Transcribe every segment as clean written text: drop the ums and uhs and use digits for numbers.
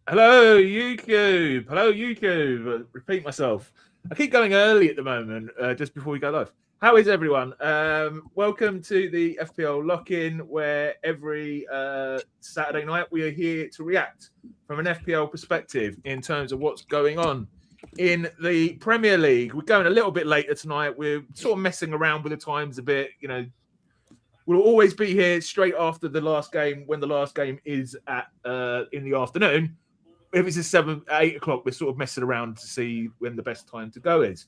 Hello, YouTube. Hello, YouTube. Repeat myself. I keep going early at the moment, just before we go live. How is everyone? Welcome to the FPL Lock-In, where every Saturday night we are here to react from an FPL perspective in terms of what's going on in the Premier League. We're going a little bit later tonight. We're sort of messing around with the times a bit. You know, we'll always be here straight after the last game when the last game is at in the afternoon. If it's 7, 8 o'clock, we're sort of messing around to see when the best time to go is.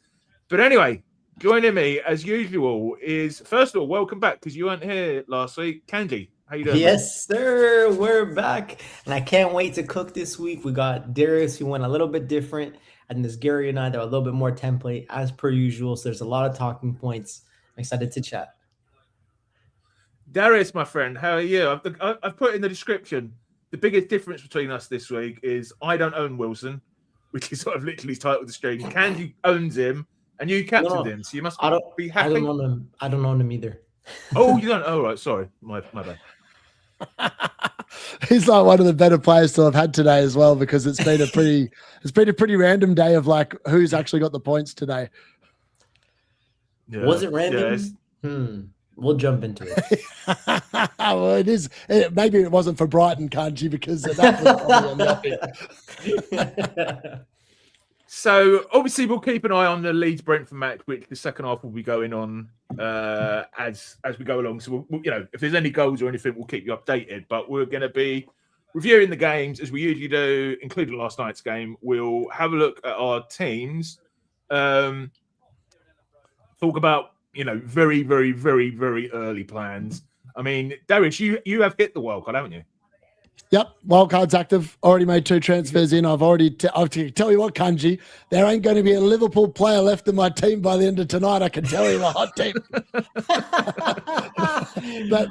But anyway, joining me as usual is, first of all, welcome back because you weren't here last week. Kanji, how you doing? Yes, sir. We're back. And I can't wait to cook this week. We got Darius, who went a little bit different. And there's Gary and I that are a little bit more template as per usual. So there's a lot of talking points. I'm excited to chat. Darius, my friend, how are you? I've put in the description, the biggest difference between us this week is I don't own Wilson, which is sort of literally titled the stream. Kanji owns him, and you captained him, so you must be happy. I don't own him either. Oh, you don't? Oh, right. Sorry. My bad. He's like one of the better players to have had today as well, because it's been a pretty random day of like who's actually got the points today. Yeah. Was it random? Yeah, we'll jump into it. Well, it is. Maybe it wasn't for Brighton, Kanji, because that was probably on. So obviously we'll keep an eye on the Leeds Brentford match, which the second half will be going on as we go along. So we'll, you know, if there's any goals or anything, we'll keep you updated. But we're going to be reviewing the games as we usually do, including last night's game. We'll have a look at our teams, talk about, you know, very, very, very, very early plans. I mean, Darius, you have hit the wildcard, haven't you? Yep, wildcard's active. Already made 2 transfers in. I've already tell you what, Kanji, there ain't going to be a Liverpool player left in my team by the end of tonight. I can tell you, a hot team. But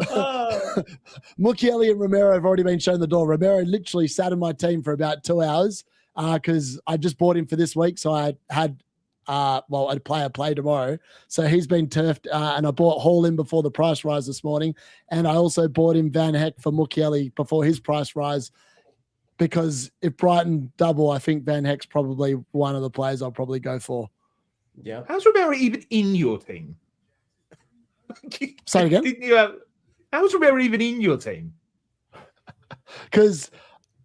Mukiele and Romero have already been shown the door. Romero literally sat in my team for about 2 hours because I just bought him for this week, so I had a player play tomorrow. So he's been turfed, and I bought Hall in before the price rise this morning. And I also bought him Van Heck for Mukiele before his price rise, because if Brighton double, I think Van Heck's probably one of the players I'll probably go for. Yeah. How's Romero even in your team? Say again? How's Romero even in your team? Because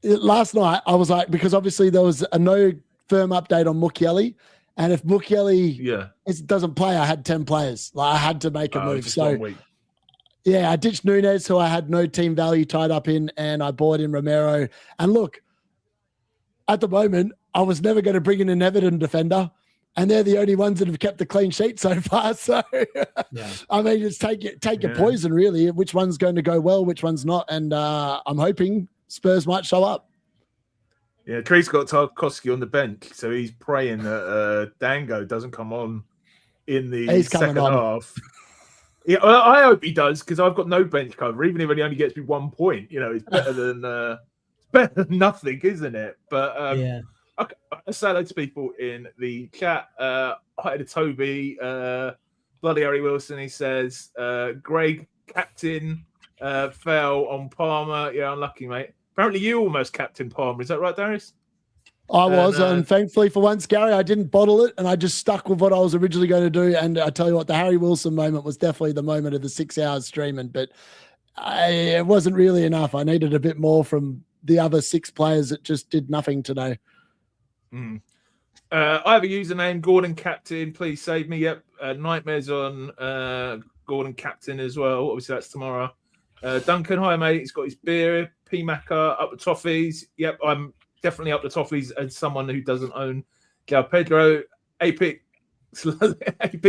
last night I was like, because obviously there was a no firm update on Mukiele. And if Mukiele doesn't play, I had 10 players. Like, I had to make a move. So, yeah, I ditched Nunez, who I had no team value tied up in, and I bought in Romero. And look, at the moment, I was never going to bring in an Everton defender, and they're the only ones that have kept the clean sheet so far. So, I mean, just take your poison, really. Which one's going to go well, which one's not. And I'm hoping Spurs might show up. Yeah, Trig's got Tarkowski on the bench, so he's praying that Dango doesn't come on in the second half. Yeah, well, I hope he does, because I've got no bench cover. Even if he only gets me 1 point, you know, it's better than nothing, isn't it? But okay, I say hello to people in the chat. Hi to Toby, Bloody Harry Wilson. He says, Greg captain fell on Palmer. Yeah, unlucky, mate. Apparently, you almost captained Palmer. Is that right, Darius? I was, and thankfully for once, Gary, I didn't bottle it, and I just stuck with what I was originally going to do. And I tell you what, the Harry Wilson moment was definitely the moment of the 6 hours streaming, but it wasn't really enough. I needed a bit more from the other 6 players that just did nothing today. I have a username, Gordon Captain. Please save me. Yep, Nightmares on Gordon Captain as well. Obviously, that's tomorrow. Duncan, hi, mate. He's got his beer. P-Macker, up the toffees. Yep, I'm definitely up the toffees as someone who doesn't own Gal Pedro. Apic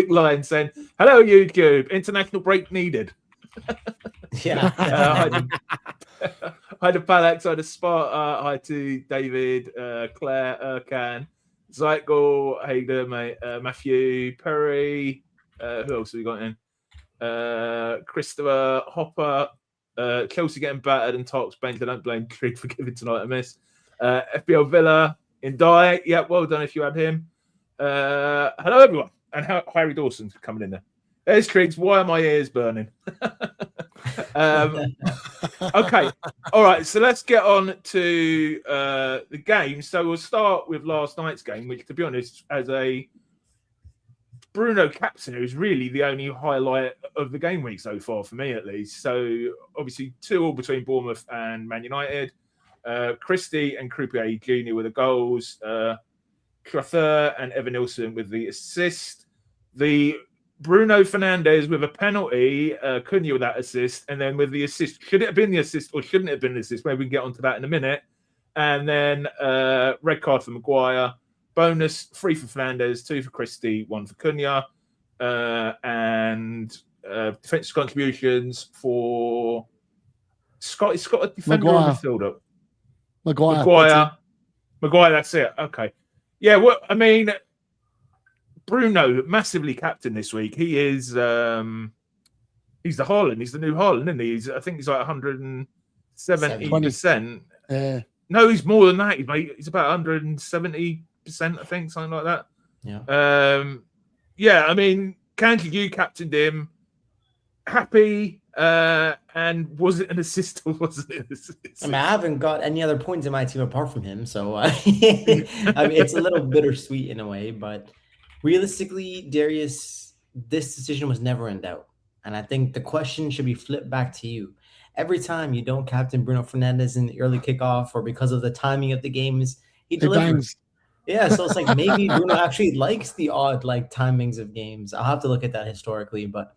Lion saying, hello, YouTube. International break needed. Hi to Palax. Hi to Sparta. Hi to David, Claire, Erkan, Zykel. Hey there, mate. Matthew, Perry. Who else have we got in? Christopher, Hopper. Chelsea getting battered and Talks bench. I don't blame Trig for giving tonight a miss. FPL Villa in Die. Yeah, well done if you had him. Hello, everyone. And Harry Dawson's coming in there. There's Triggs. Why are my ears burning? Okay. All right. So let's get on to the game. So we'll start with last night's game, which, to be honest, as a Bruno captain, who's really the only highlight of the game week so far, for me at least. So obviously 2-2 between Bournemouth and Man United. Christie and Croupier Jr. with the goals. Cruther and Evan Nilsson with the assist. The Bruno Fernandes with a penalty, Cunha with that assist, and then with the assist, should it have been the assist or shouldn't it have been the assist? Maybe we can get onto that in a minute. And then red card for Maguire, bonus 3 for Fernandes, 2 for Christie, 1 for Cunha, and defensive contributions for Scott. He's got a defender on the field up. Maguire, that's it. Okay. Yeah, well, I mean, Bruno, massively captain this week. He is, he's the Haaland. He's the new Haaland, isn't he? I think he's like 170%. No, he's more than that. He's about 170%, I think, something like that. Yeah. Yeah, I mean, Kanji, you captained him. Happy. And was it an assist or wasn't it an assist? I mean, I haven't got any other points in my team apart from him, so I mean, it's a little bittersweet in a way. But realistically, Darius, this decision was never in doubt, and I think the question should be flipped back to you. Every time you don't captain Bruno Fernandes in the early kickoff, or because of the timing of the games, he delivers. Yeah, so it's like maybe Bruno actually likes the odd timings of games. I'll have to look at that historically, but.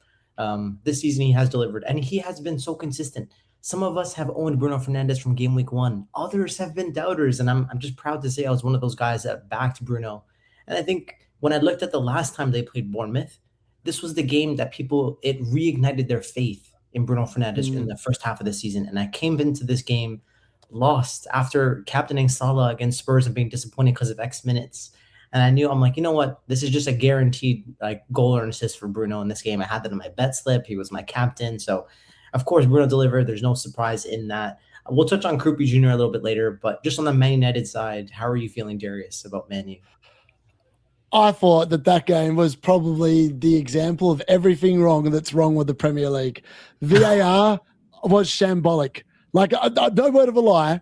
This season he has delivered, and he has been so consistent. Some of us have owned Bruno Fernandes from game week 1. Others have been doubters, and I'm just proud to say I was one of those guys that backed Bruno. And I think when I looked at the last time they played Bournemouth, this was the game that it reignited their faith in Bruno Fernandes in the first half of the season. And I came into this game lost after captaining Salah against Spurs and being disappointed because of X minutes. And I knew, I'm like, you know what? This is just a guaranteed goal or an assist for Bruno in this game. I had that in my bet slip. He was my captain. So, of course, Bruno delivered. There's no surprise in that. We'll touch on Croupier Jr. a little bit later. But just on the Man United side, how are you feeling, Darius, about Man U? I thought that game was probably the example of everything wrong that's wrong with the Premier League. VAR was shambolic. No word of a lie.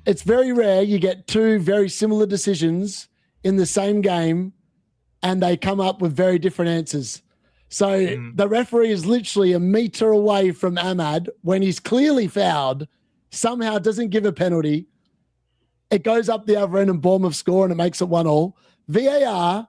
It's very rare you get two very similar decisions in the same game and they come up with very different answers. So the referee is literally a meter away from Ahmad when he's clearly fouled, somehow doesn't give a penalty. It goes up the other end and Bournemouth score and it makes it 1-1. VAR,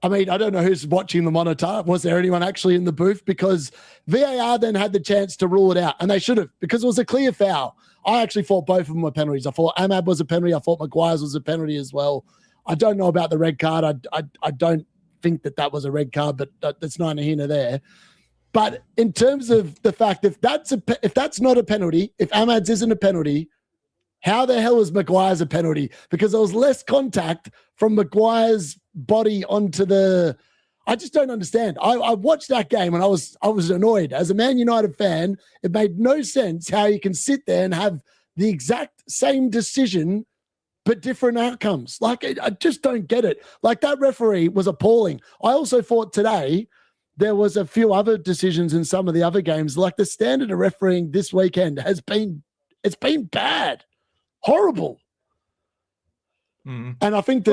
I mean, I don't know who's watching the monitor. Was there anyone actually in the booth? Because VAR then had the chance to rule it out, and they should have, because it was a clear foul. I actually thought both of them were penalties. I thought Ahmad was a penalty. I thought Maguire's was a penalty as well. I don't know about the red card. I don't think that was a red card, but that's neither here nor there. But in terms of the fact, if that's not a penalty, if Ahmad's isn't a penalty, how the hell is Maguire's a penalty? Because there was less contact from Maguire's body onto the. I just don't understand. I watched that game and I was annoyed. As a Man United fan, it made no sense how you can sit there and have the exact same decision but different outcomes. I just don't get it. That referee was appalling. I also thought today there was a few other decisions in some of the other games. The standard of refereeing this weekend it's been bad, horrible. And I think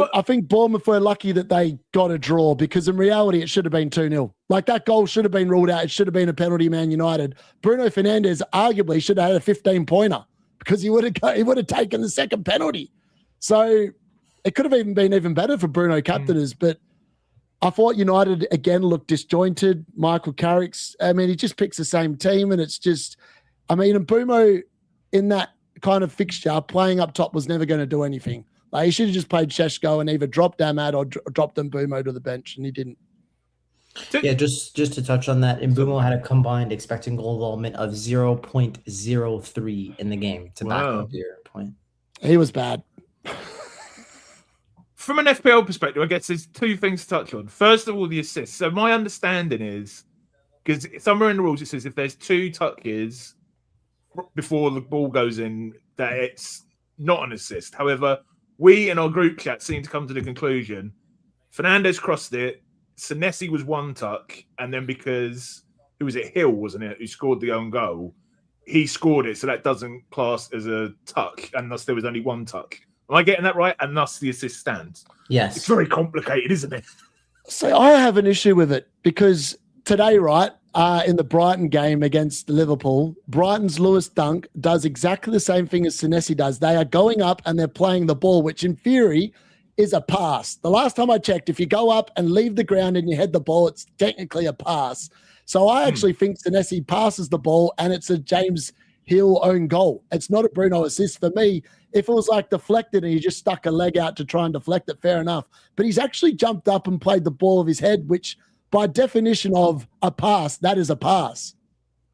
Bournemouth were lucky that they got a draw, because in reality it should have been 2-0. That goal should have been ruled out. It should have been a penalty, Man United. Bruno Fernandes arguably should have had a 15-pointer because he would have taken the second penalty. So it could have been even better for Bruno captainers, but I thought United again looked disjointed. Michael Carrick's, I mean, he just picks the same team, and it's just, I mean, and Bumo in that kind of fixture playing up top was never going to do anything. He should have just played Sheshko and either dropped Ahmad or dropped Mbumo to the bench, and he didn't. Yeah, just to touch on that, Mbumo had a combined expected goal involvement of 0.03 in the game to back up your point. He was bad. From an FPL perspective, I guess there's two things to touch on. First of all, the assists. So my understanding is, because somewhere in the rules it says if there's 2 touches before the ball goes in, that it's not an assist. However, we in our group chat seem to come to the conclusion Fernandes crossed it, Senesi was one tuck, and then because who was it? Hill, wasn't it? Who scored the own goal? He scored it, so that doesn't class as a tuck, and thus there was only one tuck. Am I getting that right? And thus the assist stands. Yes. It's very complicated, isn't it? So I have an issue with it because today, right, in the Brighton game against Liverpool, Brighton's Lewis Dunk does exactly the same thing as Senesi does. They are going up and they're playing the ball, which in theory is a pass. The last time I checked, if you go up and leave the ground and you head the ball, it's technically a pass. So I actually think Senesi passes the ball and it's a James Hill own goal. It's not a Bruno assist for me. If it was like deflected and he just stuck a leg out to try and deflect it, fair enough. But he's actually jumped up and played the ball of his head, which by definition of a pass, that is a pass.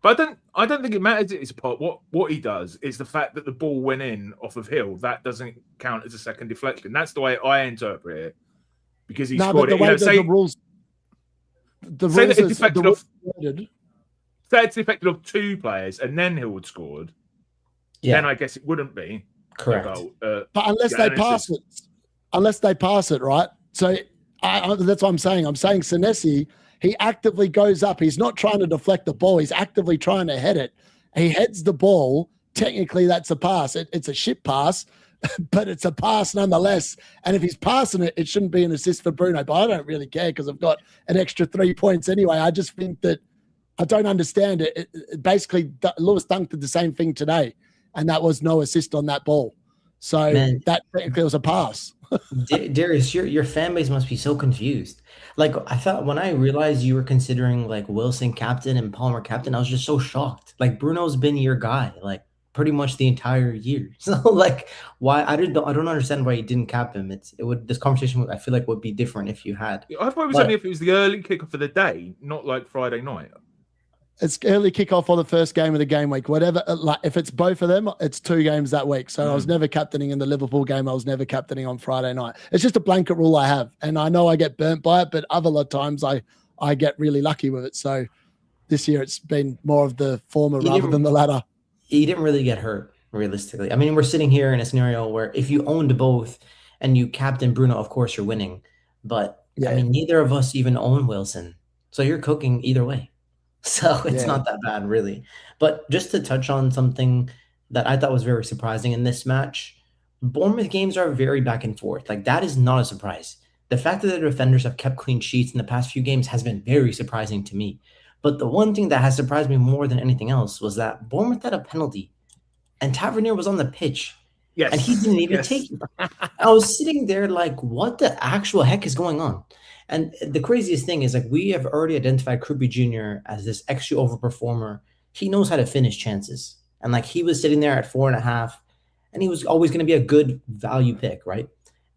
But I don't think it matters. It's a part. What he does is the fact that the ball went in off of Hill. That doesn't count as a second deflection. That's the way I interpret it, because he scored it. The rules. Say that it's deflected off two players and then Hill had scored. Yeah. Then I guess it wouldn't be correct. But unless they pass it, right? So that's what I'm saying. I'm saying Senesi, he actively goes up. He's not trying to deflect the ball. He's actively trying to head it. He heads the ball. Technically, that's a pass. It's a shit pass, but it's a pass nonetheless. And if he's passing it, it shouldn't be an assist for Bruno. But I don't really care because I've got an extra 3 points anyway. I just think that I don't understand it. Basically, Lewis Dunk did the same thing today, and that was no assist on that ball. So that technically was a pass. Darius, your fan base must be so confused. Like, I thought when I realized you were considering like Wilson captain and Palmer captain, I was just so shocked. Like, Bruno's been your guy, like pretty much the entire year. So like, why I don't understand why you didn't cap him. This conversation I feel like would be different if you had. I thought it was only if it was the early kickoff of the day, not like Friday night. It's early kickoff for the first game of the game week. Whatever, like if it's both of them, it's 2 games that week. So I was never captaining in the Liverpool game. I was never captaining on Friday night. It's just a blanket rule I have, and I know I get burnt by it, but other times I get really lucky with it. So this year it's been more of the former rather than the latter. He didn't really get hurt, realistically. I mean, we're sitting here in a scenario where if you owned both and you captain Bruno, of course you're winning. But I mean, neither of us even own Wilson, so you're cooking either way. So it's not that bad, really. But just to touch on something that I thought was very surprising in this match, Bournemouth games are very back and forth. Like, that is not a surprise. The fact that the defenders have kept clean sheets in the past few games has been very surprising to me. But the one thing that has surprised me more than anything else was that Bournemouth had a penalty and Tavernier was on the pitch. Yes. And he didn't even take it. I was sitting there like, what the actual heck is going on? And the craziest thing is, like, we have already identified Krupi Jr. as this extra overperformer. He knows how to finish chances. And like, he was sitting there at 4.5, and he was always going to be a good value pick, right?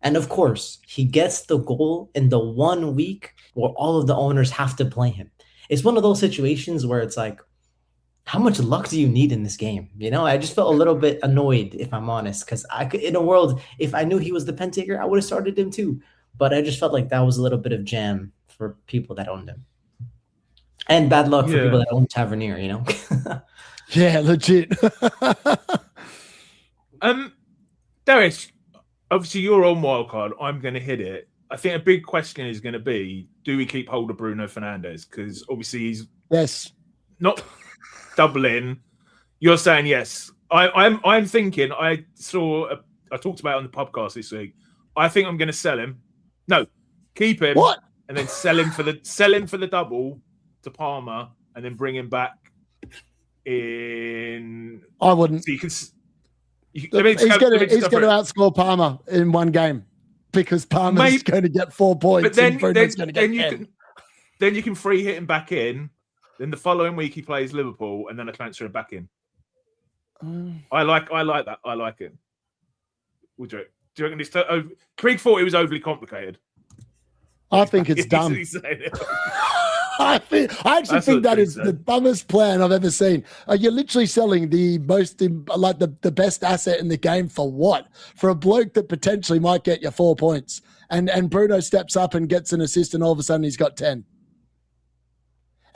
And of course, he gets the goal in the 1 week where all of the owners have to play him. It's one of those situations where it's like, how much luck do you need in this game? You know, I just felt a little bit annoyed, if I'm honest, because in a world, if I knew he was the pen taker, I would have started him too. But I just felt like that was a little bit of jam for people that owned him. And bad luck for people that own Tavernier, you know? Yeah, legit. Darius, obviously you're on Wildcard. I'm going to hit it. I think a big question is going to be, do we keep hold of Bruno Fernandes? Because obviously he's not doubling. You're saying yes. I'm thinking, I talked about it on the podcast this week. I think I'm going to sell him. No, keep him. What? And then sell him for the double to Palmer, and then bring him back in. I wouldn't. So he's going to outscore Palmer in one game because Palmer's going to get 4 points. But then you can free hit him back in. Then the following week he plays Liverpool, and then I transfer him back in. I like that. I like it. Would you? Do you reckon it's Trig thought it was overly complicated? I think it's dumb. I actually think that is the dumbest plan I've ever seen. You're literally selling the most, like the best asset in the game for what? For a bloke that potentially might get you 4 points. And Bruno steps up and gets an assist, and all of a sudden he's got 10.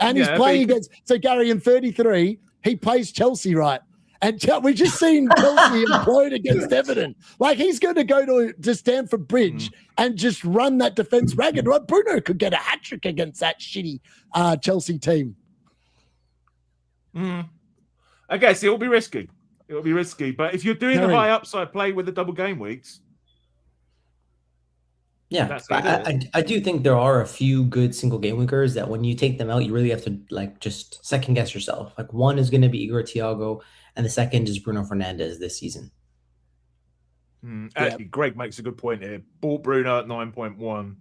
And he's playing against, so Gary, in 33, he plays Chelsea, right? And we just seen Chelsea implode against Everton. Like, he's going to go to Stamford Bridge and just run that defense ragged. Well, Bruno could get a hat-trick against that shitty Chelsea team. I guess it'll be risky. It'll be risky. But if you're doing the high upside play with the double game weeks, yeah, I do think there are a few good single game weekers that when you take them out, you really have to like just second guess yourself. Like, one is going to be Igor Thiago, and the second is Bruno Fernandes this season. Actually, Greg makes a good point here. Bought Bruno at 9.1.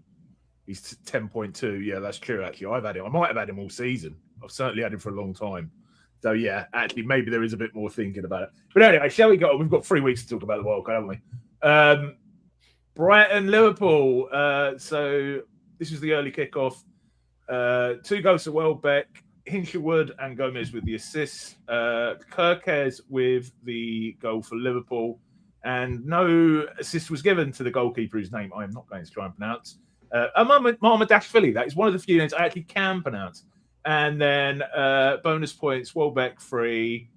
He's 10.2. Yeah, that's true. Actually, I've had him. I might have had him all season. I've certainly had him for a long time. So yeah, actually, maybe there is a bit more thinking about it. But anyway, shall we go? We've got 3 weeks to talk about the World Cup, haven't we? Brighton, Liverpool. So this was the early kickoff. 2 goals to Welbeck, Hinshelwood and Gomez with the assists. Kirkes with the goal for Liverpool. And no assist was given to the goalkeeper, whose name I am not going to try and pronounce. Mamadashvili. That is one of the few names I actually can pronounce. And then bonus points, Welbeck 3,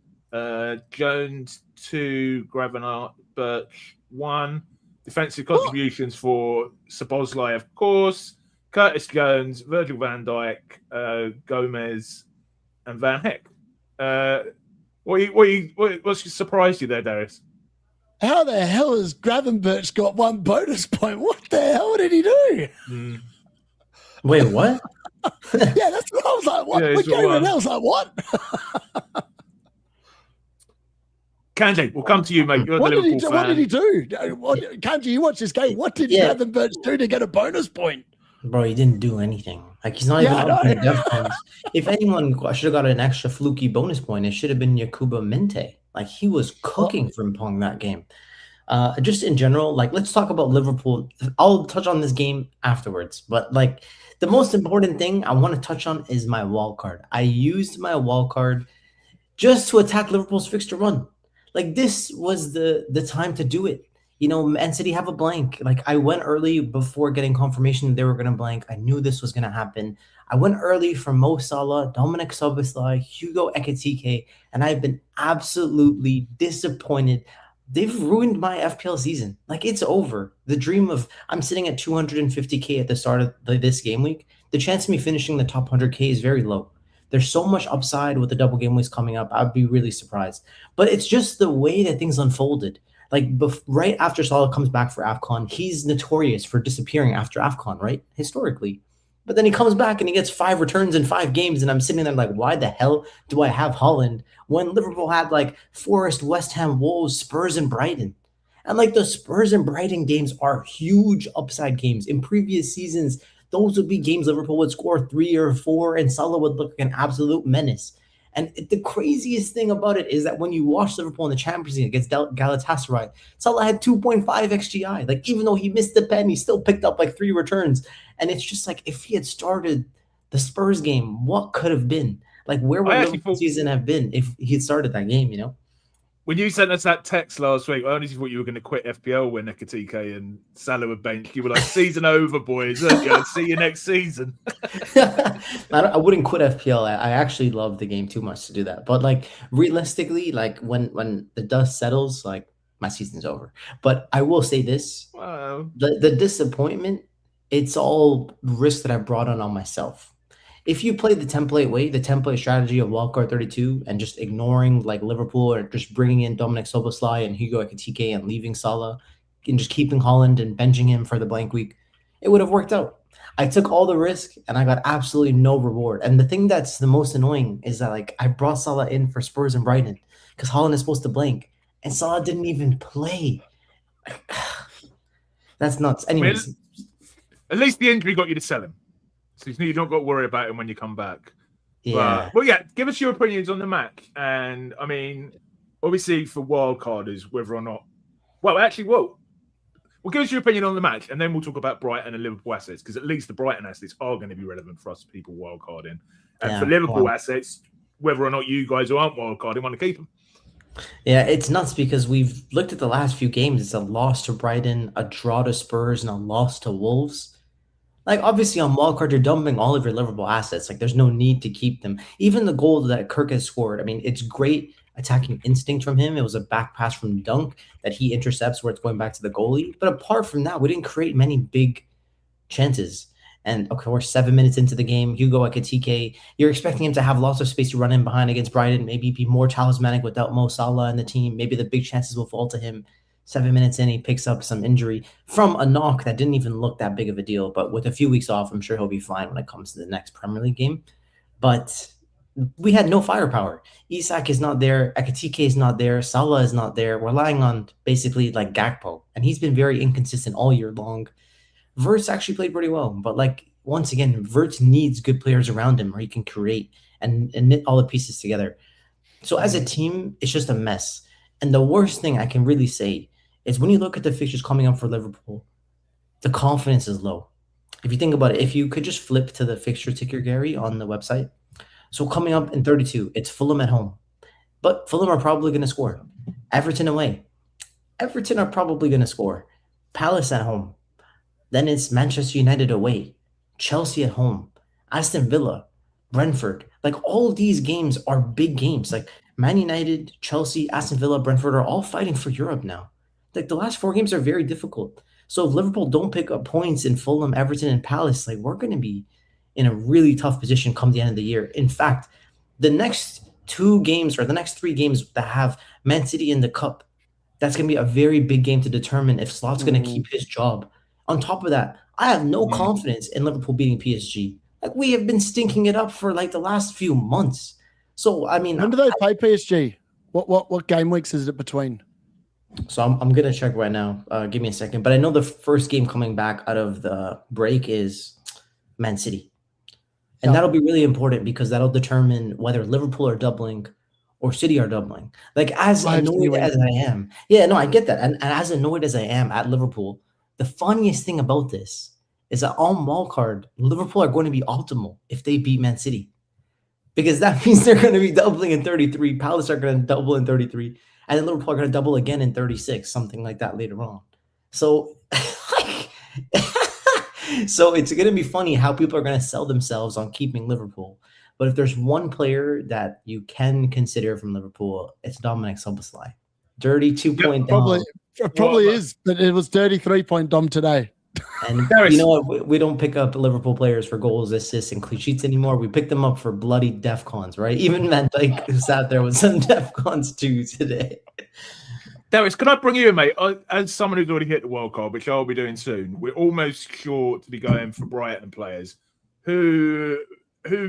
Jones 2, Gravenart, Birch 1. Defensive contributions for Szoboszlai, of course, Curtis Jones, Virgil van Dijk, Gomez, and Van Heck. What's surprised you there, Darius? How the hell has Gravenberch got 1 bonus point? What the hell did he do? Wait, what? Yeah, that's what I was like. What? I was like, what? Kanji, we'll come to you, mate. You're the Liverpool fan. What did he do? Kanji, you watch this game. What did Gravenberch do to get a bonus point? Bro, he didn't do anything. Like, he's not even up in defense. If anyone should have got an extra fluky bonus point, it should have been Yakuba Mente. Like, he was cooking for Mpong that game. Just in general, like, let's talk about Liverpool. I'll touch on this game afterwards. But, like, the most important thing I want to touch on is my wild card. I used my wild card just to attack Liverpool's fixture run. Like, this was the time to do it. You know, Man City have a blank. Like, I went early before getting confirmation they were going to blank. I knew this was going to happen. I went early for Mo Salah, Dominic Szoboszlai, Hugo Ekitike, and I've been absolutely disappointed. They've ruined my FPL season. Like, it's over. The dream of I'm sitting at 250K at the start of this game week. The chance of me finishing the top 100K is very low. There's so much upside with the double game weeks coming up. I'd be really surprised. But it's just the way that things unfolded. Like, right after Salah comes back for AFCON, he's notorious for disappearing after AFCON, right? Historically. But then he comes back and he gets 5 returns in 5 games. And I'm sitting there like, why the hell do I have Haaland when Liverpool had like Forest, West Ham, Wolves, Spurs, and Brighton? And like, the Spurs and Brighton games are huge upside games. In previous seasons, those would be games Liverpool would score 3 or 4 and Salah would look like an absolute menace. And the craziest thing about it is that when you watch Liverpool in the Champions League against Galatasaray, Salah had 2.5 XGI. Like, even though he missed the pen, he still picked up like 3 returns. And it's just like, if he had started the Spurs game, what could have been? Like, where would Liverpool season have been if he had started that game, you know? When you sent us that text last week, I honestly thought you were going to quit FPL when Ekitike and Salah were benched. You were like, season over, boys. See you next season. I wouldn't quit FPL. I actually love the game too much to do that. But, like, realistically, like, when the dust settles, like, my season's over. But I will say this. Wow. The disappointment, it's all risk that I brought on myself. If you play the template way, the template strategy of Wildcard 32 and just ignoring like Liverpool or just bringing in Dominic Szoboszlai and Hugo Ekitike and leaving Salah and just keeping Haaland and benching him for the blank week, it would have worked out. I took all the risk and I got absolutely no reward. And the thing that's the most annoying is that like I brought Salah in for Spurs and Brighton because Haaland is supposed to blank and Salah didn't even play. That's nuts. Anyways. At least the injury got you to sell him. So you don't got to worry about him when you come back. Yeah. Well, yeah, give us your opinions on the match. And, I mean, obviously for wildcard is whether or not... Well, give us your opinion on the match, and then we'll talk about Brighton and Liverpool assets, because at least the Brighton assets are going to be relevant for us people wildcarding. And for Liverpool assets, whether or not you guys who aren't wildcarding want to keep them. Yeah, it's nuts because we've looked at the last few games. It's a loss to Brighton, a draw to Spurs, and a loss to Wolves. Like, obviously, on wildcard, you're dumping all of your Liverpool assets. Like, there's no need to keep them. Even the goal that Kirk has scored, I mean, it's great attacking instinct from him. It was a back pass from Dunk that he intercepts where it's going back to the goalie. But apart from that, we didn't create many big chances. And of course, 7 minutes into the game, Hugo Ekitike, you're expecting him to have lots of space to run in behind against Brighton, maybe be more talismanic without Mo Salah in the team. Maybe the big chances will fall to him. 7 minutes in, he picks up some injury from a knock that didn't even look that big of a deal. But with a few weeks off, I'm sure he'll be fine when it comes to the next Premier League game. But we had no firepower. Isak is not there. Ekitike is not there. Salah is not there. We're relying on basically like Gakpo. And he's been very inconsistent all year long. Wirtz actually played pretty well. But like, once again, Wirtz needs good players around him where he can create and knit all the pieces together. So as a team, it's just a mess. And the worst thing I can really say is when you look at the fixtures coming up for Liverpool, the confidence is low. If you think about it, if you could just flip to the fixture ticker, Gary, on the website. So coming up in 32, it's Fulham at home. But Fulham are probably going to score. Everton away. Everton are probably going to score. Palace at home. Then it's Manchester United away. Chelsea at home. Aston Villa. Brentford. Like, all of these games are big games. Like, Man United, Chelsea, Aston Villa, Brentford are all fighting for Europe now. Like, the last 4 games are very difficult. So if Liverpool don't pick up points in Fulham, Everton, and Palace, like, we're going to be in a really tough position come the end of the year. In fact, the next 2 games or the next 3 games that have Man City in the cup, that's going to be a very big game to determine if Slot's going to keep his job. On top of that, I have no confidence in Liverpool beating PSG. Like, we have been stinking it up for like the last few months. So, I mean, when do they play PSG? What game weeks is it between? So I'm going to check right now. Give me a second. But I know the first game coming back out of the break is Man City. And that'll be really important because that'll determine whether Liverpool are doubling or City are doubling. Like, as annoyed as I am. Yeah, no, I get that. And as annoyed as I am at Liverpool, the funniest thing about this is that on Wildcard, Liverpool are going to be optimal if they beat Man City. Because that means they're going to be doubling in 33. Palace are going to double in 33. And then Liverpool are going to double again in 36, something like that later on. So, so it's going to be funny how people are going to sell themselves on keeping Liverpool. But if there's one player that you can consider from Liverpool, it's Dominic Szoboszlai. Dirty 2-point dom. Probably is, but it was 33-point dom today. And you know what? We don't pick up Liverpool players for goals, assists, and clean sheets anymore. We pick them up for bloody DEFCONs, right? Even Van Dijk sat there with some DEFCONs too today. Darius, can I bring you in, mate? As someone who's already hit the World Cup, which I'll be doing soon, we're almost sure to be going for Brighton players who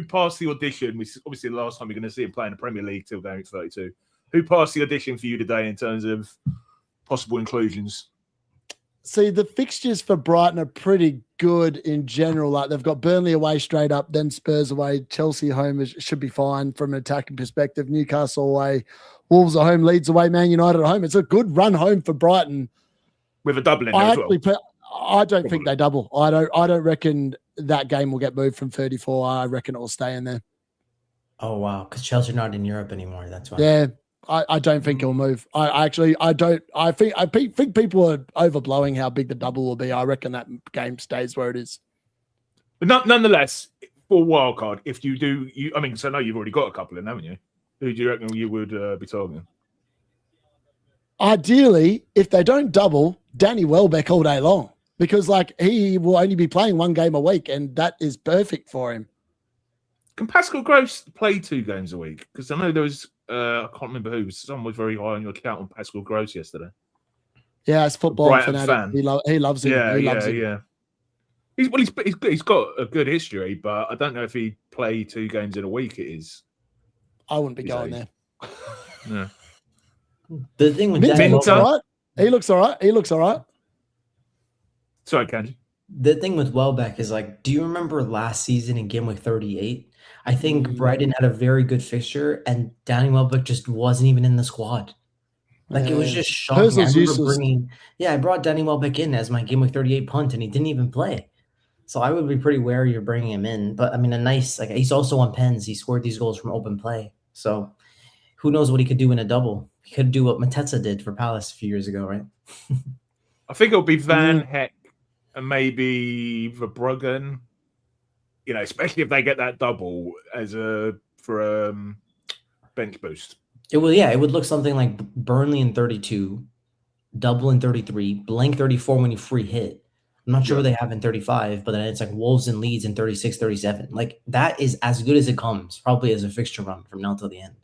passed the audition. Obviously, the last time you're going to see him play in the Premier League till going 32. Who passed the audition for you today in terms of possible inclusions? See, the fixtures for Brighton are pretty good in general. Like, they've got Burnley away straight up, then Spurs away, Chelsea home should be fine from an attacking perspective, Newcastle away, Wolves at home, Leeds away, Man United at home. It's a good run home for Brighton. With a double in there as well. I don't think they double. I don't reckon that game will get moved from 34. I reckon it will stay in there. Oh, wow. Because Chelsea are not in Europe anymore. That's why. Yeah. I don't think it'll move. I think people are overblowing how big the double will be. I reckon that game stays where it is. But nonetheless, for wildcard, if you do, so I know you've already got a couple in, haven't you? Who do you reckon you would be targeting? Ideally, if they don't double, Danny Welbeck all day long, because like he will only be playing 1 game a week, and that is perfect for him. Can Pascal Gross play 2 games a week? Because I know there was. I can't remember who. Someone was very high on your account on Pascal Gross yesterday. Yeah, it's football fanatic. Fan. He loves him. Yeah, he loves him. Yeah. He's got a good history, but I don't know if he play 2 games in a week. It is. I wouldn't be going there. No. The thing with Minter looks all right. He looks all right. Sorry, Kanji. The thing with Welbeck is, like, do you remember last season in game week 38? I think Brighton had a very good fixture, and Danny Welbeck just wasn't even in the squad. Like, it was just shocking. I brought Danny Welbeck in as my game week 38 punt, and he didn't even play. So I would be pretty wary of bringing him in. But I mean, he's also on pens. He scored these goals from open play. So who knows what he could do in a double? He could do what Mateta did for Palace a few years ago, right? I think it'll be Van Heck and maybe Verbruggen. Especially if they get that double for a bench boost. It would look something like Burnley in 32, double in 33, blank 34 when you free hit. I'm not sure what they have in 35, but then it's like Wolves and Leeds in 36, 37. Like that is as good as it comes, probably as a fixture run from now till the end.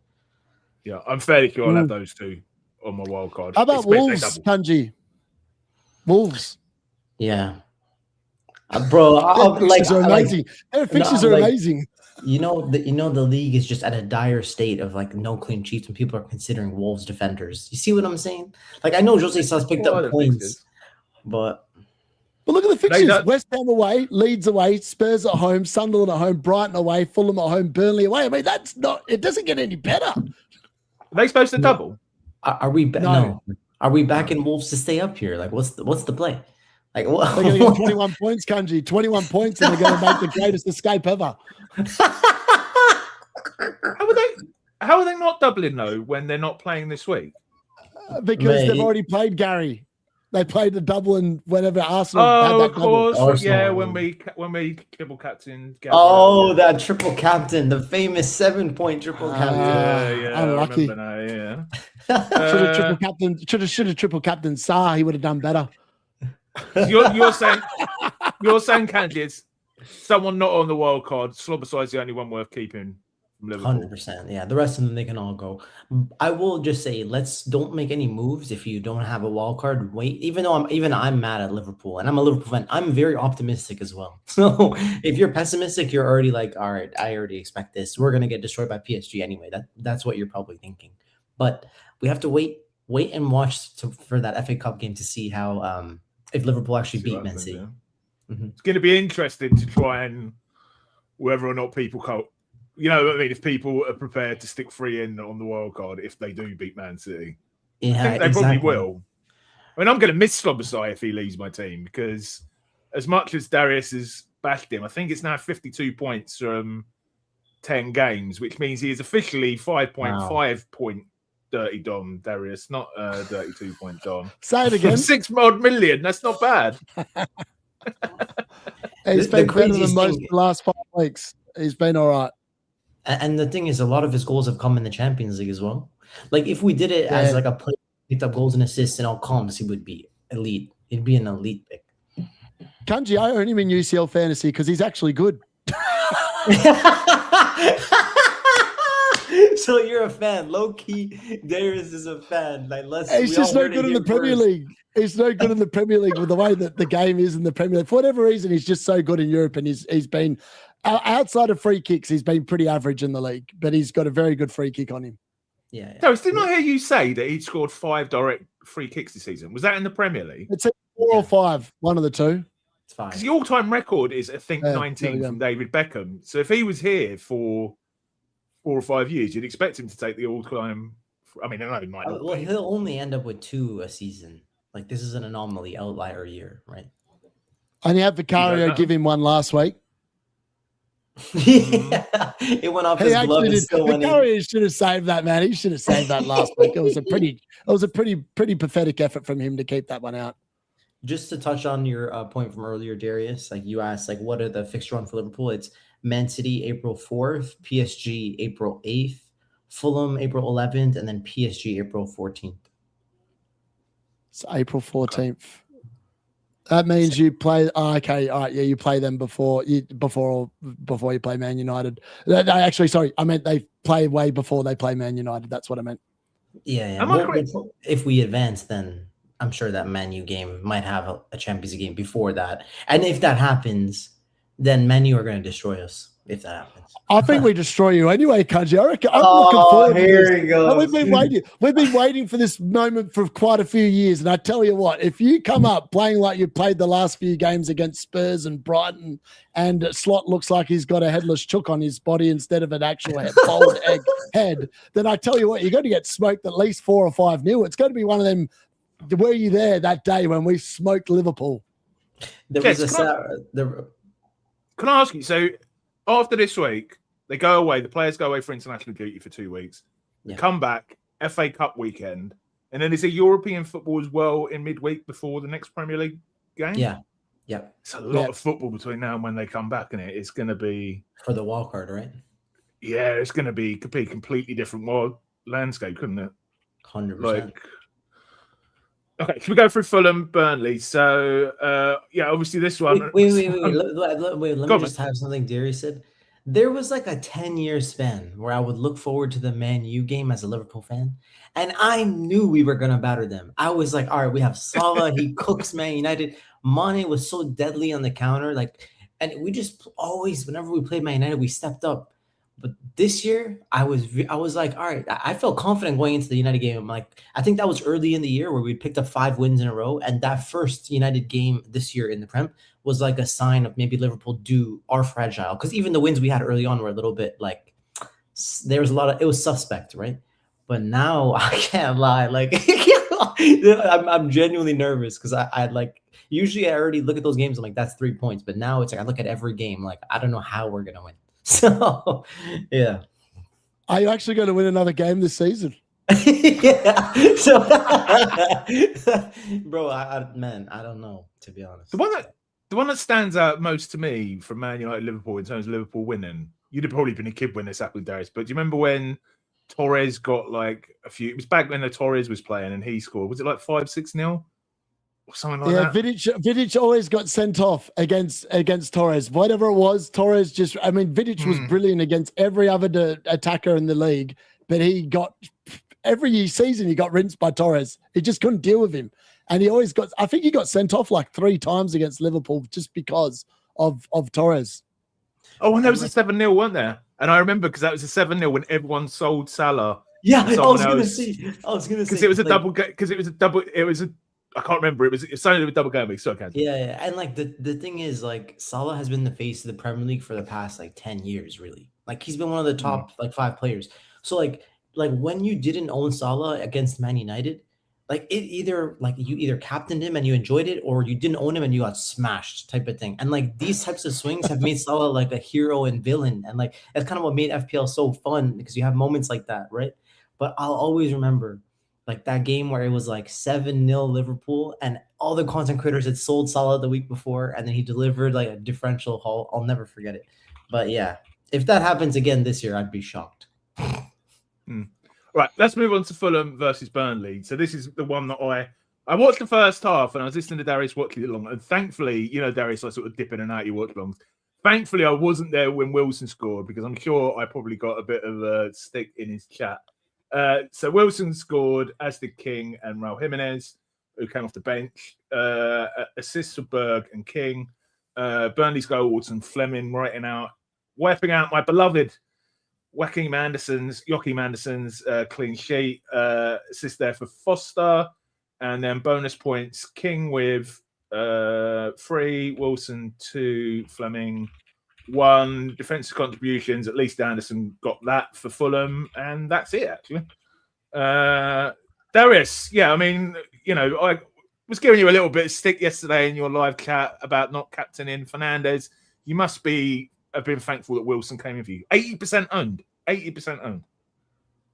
Yeah, I'm fairly sure I'll have those two on my wild card. How about Wolves, Kanji? Wolves. Yeah. Bro, their fixtures are amazing. Their fixtures are amazing. The league is just at a dire state of like no clean sheets when people are considering Wolves defenders. You see what I'm saying? Like I know Jose Sa's picked up points, but look at the fixtures: West Ham away, Leeds away, Spurs at home, Sunderland at home, Brighton away, Fulham at home, Burnley away. I mean, it doesn't get any better. Are they supposed to double? Are we no? Are we back in Wolves to stay up here? Like what's the play? Like what? They're going to get 21 points, Kanji. 21 points, and they're going to make the greatest escape ever. How are they not doubling though when they're not playing this week? Because they've already played Gary. They played the double and whenever Arsenal had that course. double. Yeah, when we triple captain. That triple captain, the famous 7-point triple captain. Yeah, unlucky. Should have triple captain Sa. He would have done better. You're saying Kanji is someone not on the wild card. Slobberside's the only one worth keeping. 100%. Yeah, the rest of them they can all go. I will just say, don't make any moves if you don't have a wild card. Wait, even though I'm mad at Liverpool and I'm a Liverpool fan, I'm very optimistic as well. So if you're pessimistic, you're already like, all right, I already expect this. We're gonna get destroyed by PSG anyway. That's what you're probably thinking. But we have to wait and watch for that FA Cup game to see how if Liverpool actually beat Man City. It's going to be interesting to try and whether or not people call. You know what I mean? If people are prepared to stick 3 in on the wild card if they do beat Man City. Yeah, I think they probably will. I mean, I'm going to miss Slobberside if he leaves my team because as much as Darius has bashed him, I think it's now 52 points from 10 games, which means he is officially 5.5 point dirty Dom, Darius, not 32 point Dom. Say it again. 6 odd million. That's not bad. He's been better than most the last 5 weeks. He's been all right. And the thing is, a lot of his goals have come in the Champions League as well. Like if we did it as like a player picked up goals and assists and all comps, he would be elite. He'd be an elite pick. Kanji, I own him in UCL fantasy because he's actually good. So you're a fan, low key. Darius is a fan. Like he's just no good in the Premier League. He's no good in the Premier League with the way that the game is in the Premier League. For whatever reason, he's just so good in Europe, and he's been outside of free kicks. He's been pretty average in the league, but he's got a very good free kick on him. Yeah. Darius, didn't I hear you say that he scored 5 direct free kicks this season? Was that in the Premier League? It's 4 or 5, one of the two. It's fine. Because the all-time record is, I think, 19 from David Beckham. So if he was here for 4 or 5 years, you'd expect him to take the all-time. I mean, I know he might not. Well, he'll only end up with 2 a season. Like this is an anomaly, outlier year, right? And you have Vicario give him one last week. Yeah, it went off his glove. Vicario should have saved that, man. He should have saved that last week. It was a pretty pathetic effort from him to keep that one out. Just to touch on your point from earlier, Darius, like you asked, like what are the fixture run for Liverpool? It's Man City April 4th, PSG April 8th, Fulham April 11th, and then PSG April 14th. It's April 14th. That means you play. Oh, okay, all right, yeah, you play them before you play Man United. Actually, sorry, I meant they play way before they play Man United. That's what I meant. Yeah. If we advance, then I'm sure that Man U game might have a Champions League game before that. And if that happens, then Man U are going to destroy us. If that happens, I think we destroy you anyway, Kanji. I reckon. I'm looking forward to here this. He goes. We've been waiting. We've been waiting for this moment for quite a few years. And I tell you what, if you come up playing like you played the last few games against Spurs and Brighton, and Slot looks like he's got a headless chook on his body instead of an actual bald egg head, then I tell you what, you're going to get smoked at least 4 or 5-0. It's going to be one of them. Were you there that day when we smoked Liverpool? Can I ask you? So after this week, they go away. The players go away for international duty for 2 weeks. They come back, FA Cup weekend, and then is a European football as well in midweek before the next Premier League game? Yeah. It's a lot of football between now and when they come back, and it's going to be for the wild card, right? Yeah, it's going to be completely different. Well, landscape, couldn't it? 100%. Like, okay, should we go through Fulham, Burnley? So, yeah, obviously this one. Wait. Let me just have something Darius said. There was like a 10-year span where I would look forward to the Man U game as a Liverpool fan, and I knew we were gonna batter them. I was like, all right, we have Salah, he cooks Man United. Mane was so deadly on the counter, like, and we just always, whenever we played Man United, we stepped up. But this year, I was like, all right, I felt confident going into the United game. I'm like, I think that was early in the year where we picked up 5 wins in a row, and that first United game this year in the Prem was like a sign of maybe Liverpool are fragile, because even the wins we had early on were a little bit like, there was a lot of, it was suspect, right? But now I can't lie, like I'm genuinely nervous because I like, usually I already look at those games, I'm like, that's 3 points, but now it's like I look at every game like I don't know how we're gonna win. So yeah, are you actually going to win another game this season? Yeah. So, bro, I don't know, to be honest. The one that stands out most to me from Man United Liverpool in terms of Liverpool winning, you'd have probably been a kid when this happened, Darius, but do you remember when Torres got like a few, it was back when the Torres was playing and he scored, was it like 5-6-0 or something like that? Yeah, Vidic always got sent off against Torres. Whatever it was, Torres just, I mean, Vidic was brilliant against every other attacker in the league, but every season he got rinsed by Torres. He just couldn't deal with him. And he always I think he got sent off like 3 times against Liverpool just because of Torres. Oh, and there was a 7-0, weren't there? And I remember because that was a 7-0 when everyone sold Salah. Yeah, I was going to say. Because it was a double, I can't remember. It was something with double game week. So yeah. And like the thing is, like, Salah has been the face of the Premier League for the past like 10 years, really. Like, he's been one of the top like 5 players. So like when you didn't own Salah against Man United, like you either captained him and you enjoyed it, or you didn't own him and you got smashed, type of thing. And like these types of swings have made Salah like a hero and villain, and like that's kind of what made FPL so fun, because you have moments like that, right? But I'll always remember like that game where it was like 7-0 Liverpool, and all the content creators had sold Salah the week before, and then he delivered like a differential haul. I'll never forget it. But yeah, if that happens again this year, I'd be shocked. Right, let's move on to Fulham versus Burnley. So this is the one that I watched the first half, and I was listening to Darius watching it along. And thankfully, you know, Darius, I sort of dip in and out your watch longs. Thankfully, I wasn't there when Wilson scored, because I'm sure I probably got a bit of a stick in his chat. So Wilson scored, as did King and Raul Jimenez, who came off the bench. Assists for Berg and King. Burnley's goals and Fleming wiping out my beloved Joachim Anderson's clean sheet. Assist there for Foster, and then bonus points. King with 3, Wilson 2, Fleming 1. Defensive contributions, at least Anderson got that for Fulham, and that's it actually. Darius, yeah, I mean, you know, I was giving you a little bit of stick yesterday in your live chat about not captaining Fernandes. You must have been thankful that Wilson came in for you. 80% owned. 80% owned.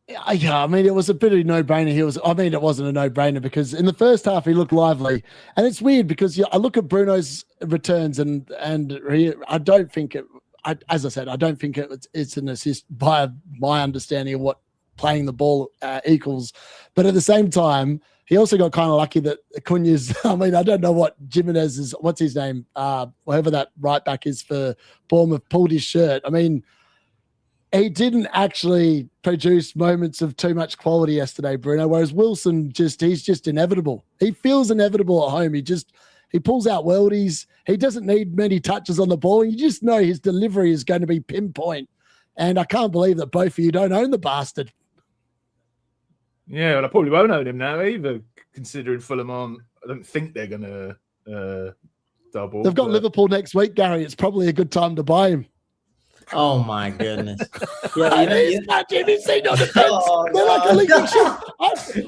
Yeah, I mean, it was a bit of a no-brainer. It wasn't a no-brainer, because in the first half he looked lively, and it's weird because I look at Bruno's returns and I don't think as I said, I don't think it's an assist by my understanding of what playing the ball equals, but at the same time, he also got kind of lucky that Cunha's, I mean, I don't know what Jimenez is, what's his name, whoever that right back is for Bournemouth, pulled his shirt. I mean, he didn't actually produce moments of too much quality yesterday, Bruno, whereas Wilson he's just inevitable. He feels inevitable at home. He pulls out worldies. He doesn't need many touches on the ball. You just know his delivery is going to be pinpoint. And I can't believe that both of you don't own the bastard. Yeah, well, I probably won't own him now either, considering Fulham aren't. I don't think they're going to double. They've got Liverpool next week, Gary. It's probably a good time to buy him. Oh my goodness! Yeah, Jimmy seen on defense. They're like a league. I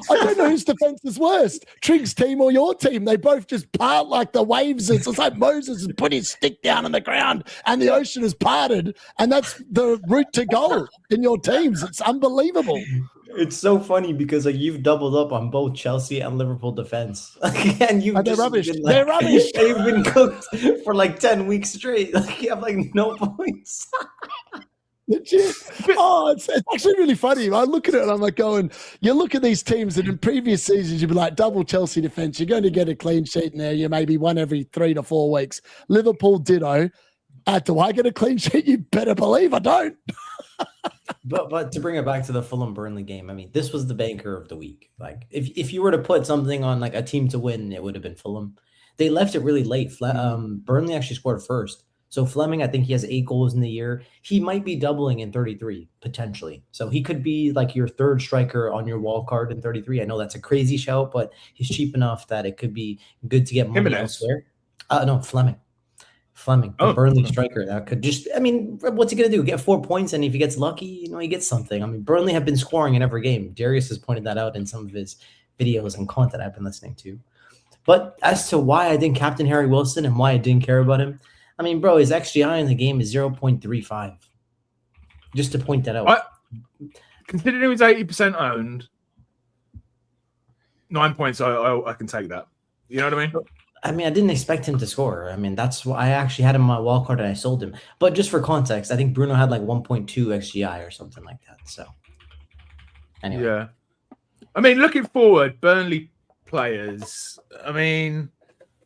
don't know whose defense is worse, Trig's team or your team. They both just part like the waves. It's like Moses has put his stick down on the ground and the ocean has parted, and that's the route to goal in your teams. It's unbelievable. It's so funny because like you've doubled up on both Chelsea and Liverpool defense, and they're rubbish. They're rubbish. They've been cooked for like 10 weeks straight. Like you have like no points. Legit. Oh, it's actually really funny. I look at it and I'm like going, you look at these teams and in previous seasons, you'd be like double Chelsea defense. You're going to get a clean sheet in there. You maybe one every 3 to 4 weeks. Liverpool ditto. Do I get a clean sheet? You better believe I don't. But to bring it back to the Fulham Burnley game, I mean, this was the banker of the week. Like if you were to put something on like a team to win, it would have been Fulham. They left it really late. Burnley actually scored first. So Fleming, I think he has 8 goals in the year. He might be doubling in 33 potentially. So he could be like your third striker on your wild card in 33. I know that's a crazy shout, but he's cheap enough that it could be good to get money elsewhere. No, Fleming, the Burnley striker. That could just, I mean, what's he going to do? Get 4 points, and if he gets lucky, he gets something. I mean, Burnley have been scoring in every game. Darius has pointed that out in some of his videos and content I've been listening to. But as to why I didn't captain Harry Wilson and why I didn't care about him, I mean, bro, his XGI in the game is 0.35. Just to point that out. Considering he was 80% owned, 9 points, I can take that. You know what I mean? I mean, I didn't expect him to score. I mean, that's why I actually had him on my wild card and I sold him. But just for context, I think Bruno had like 1.2 XGI or something like that. So, anyway. Yeah. I mean, looking forward, Burnley players. I mean,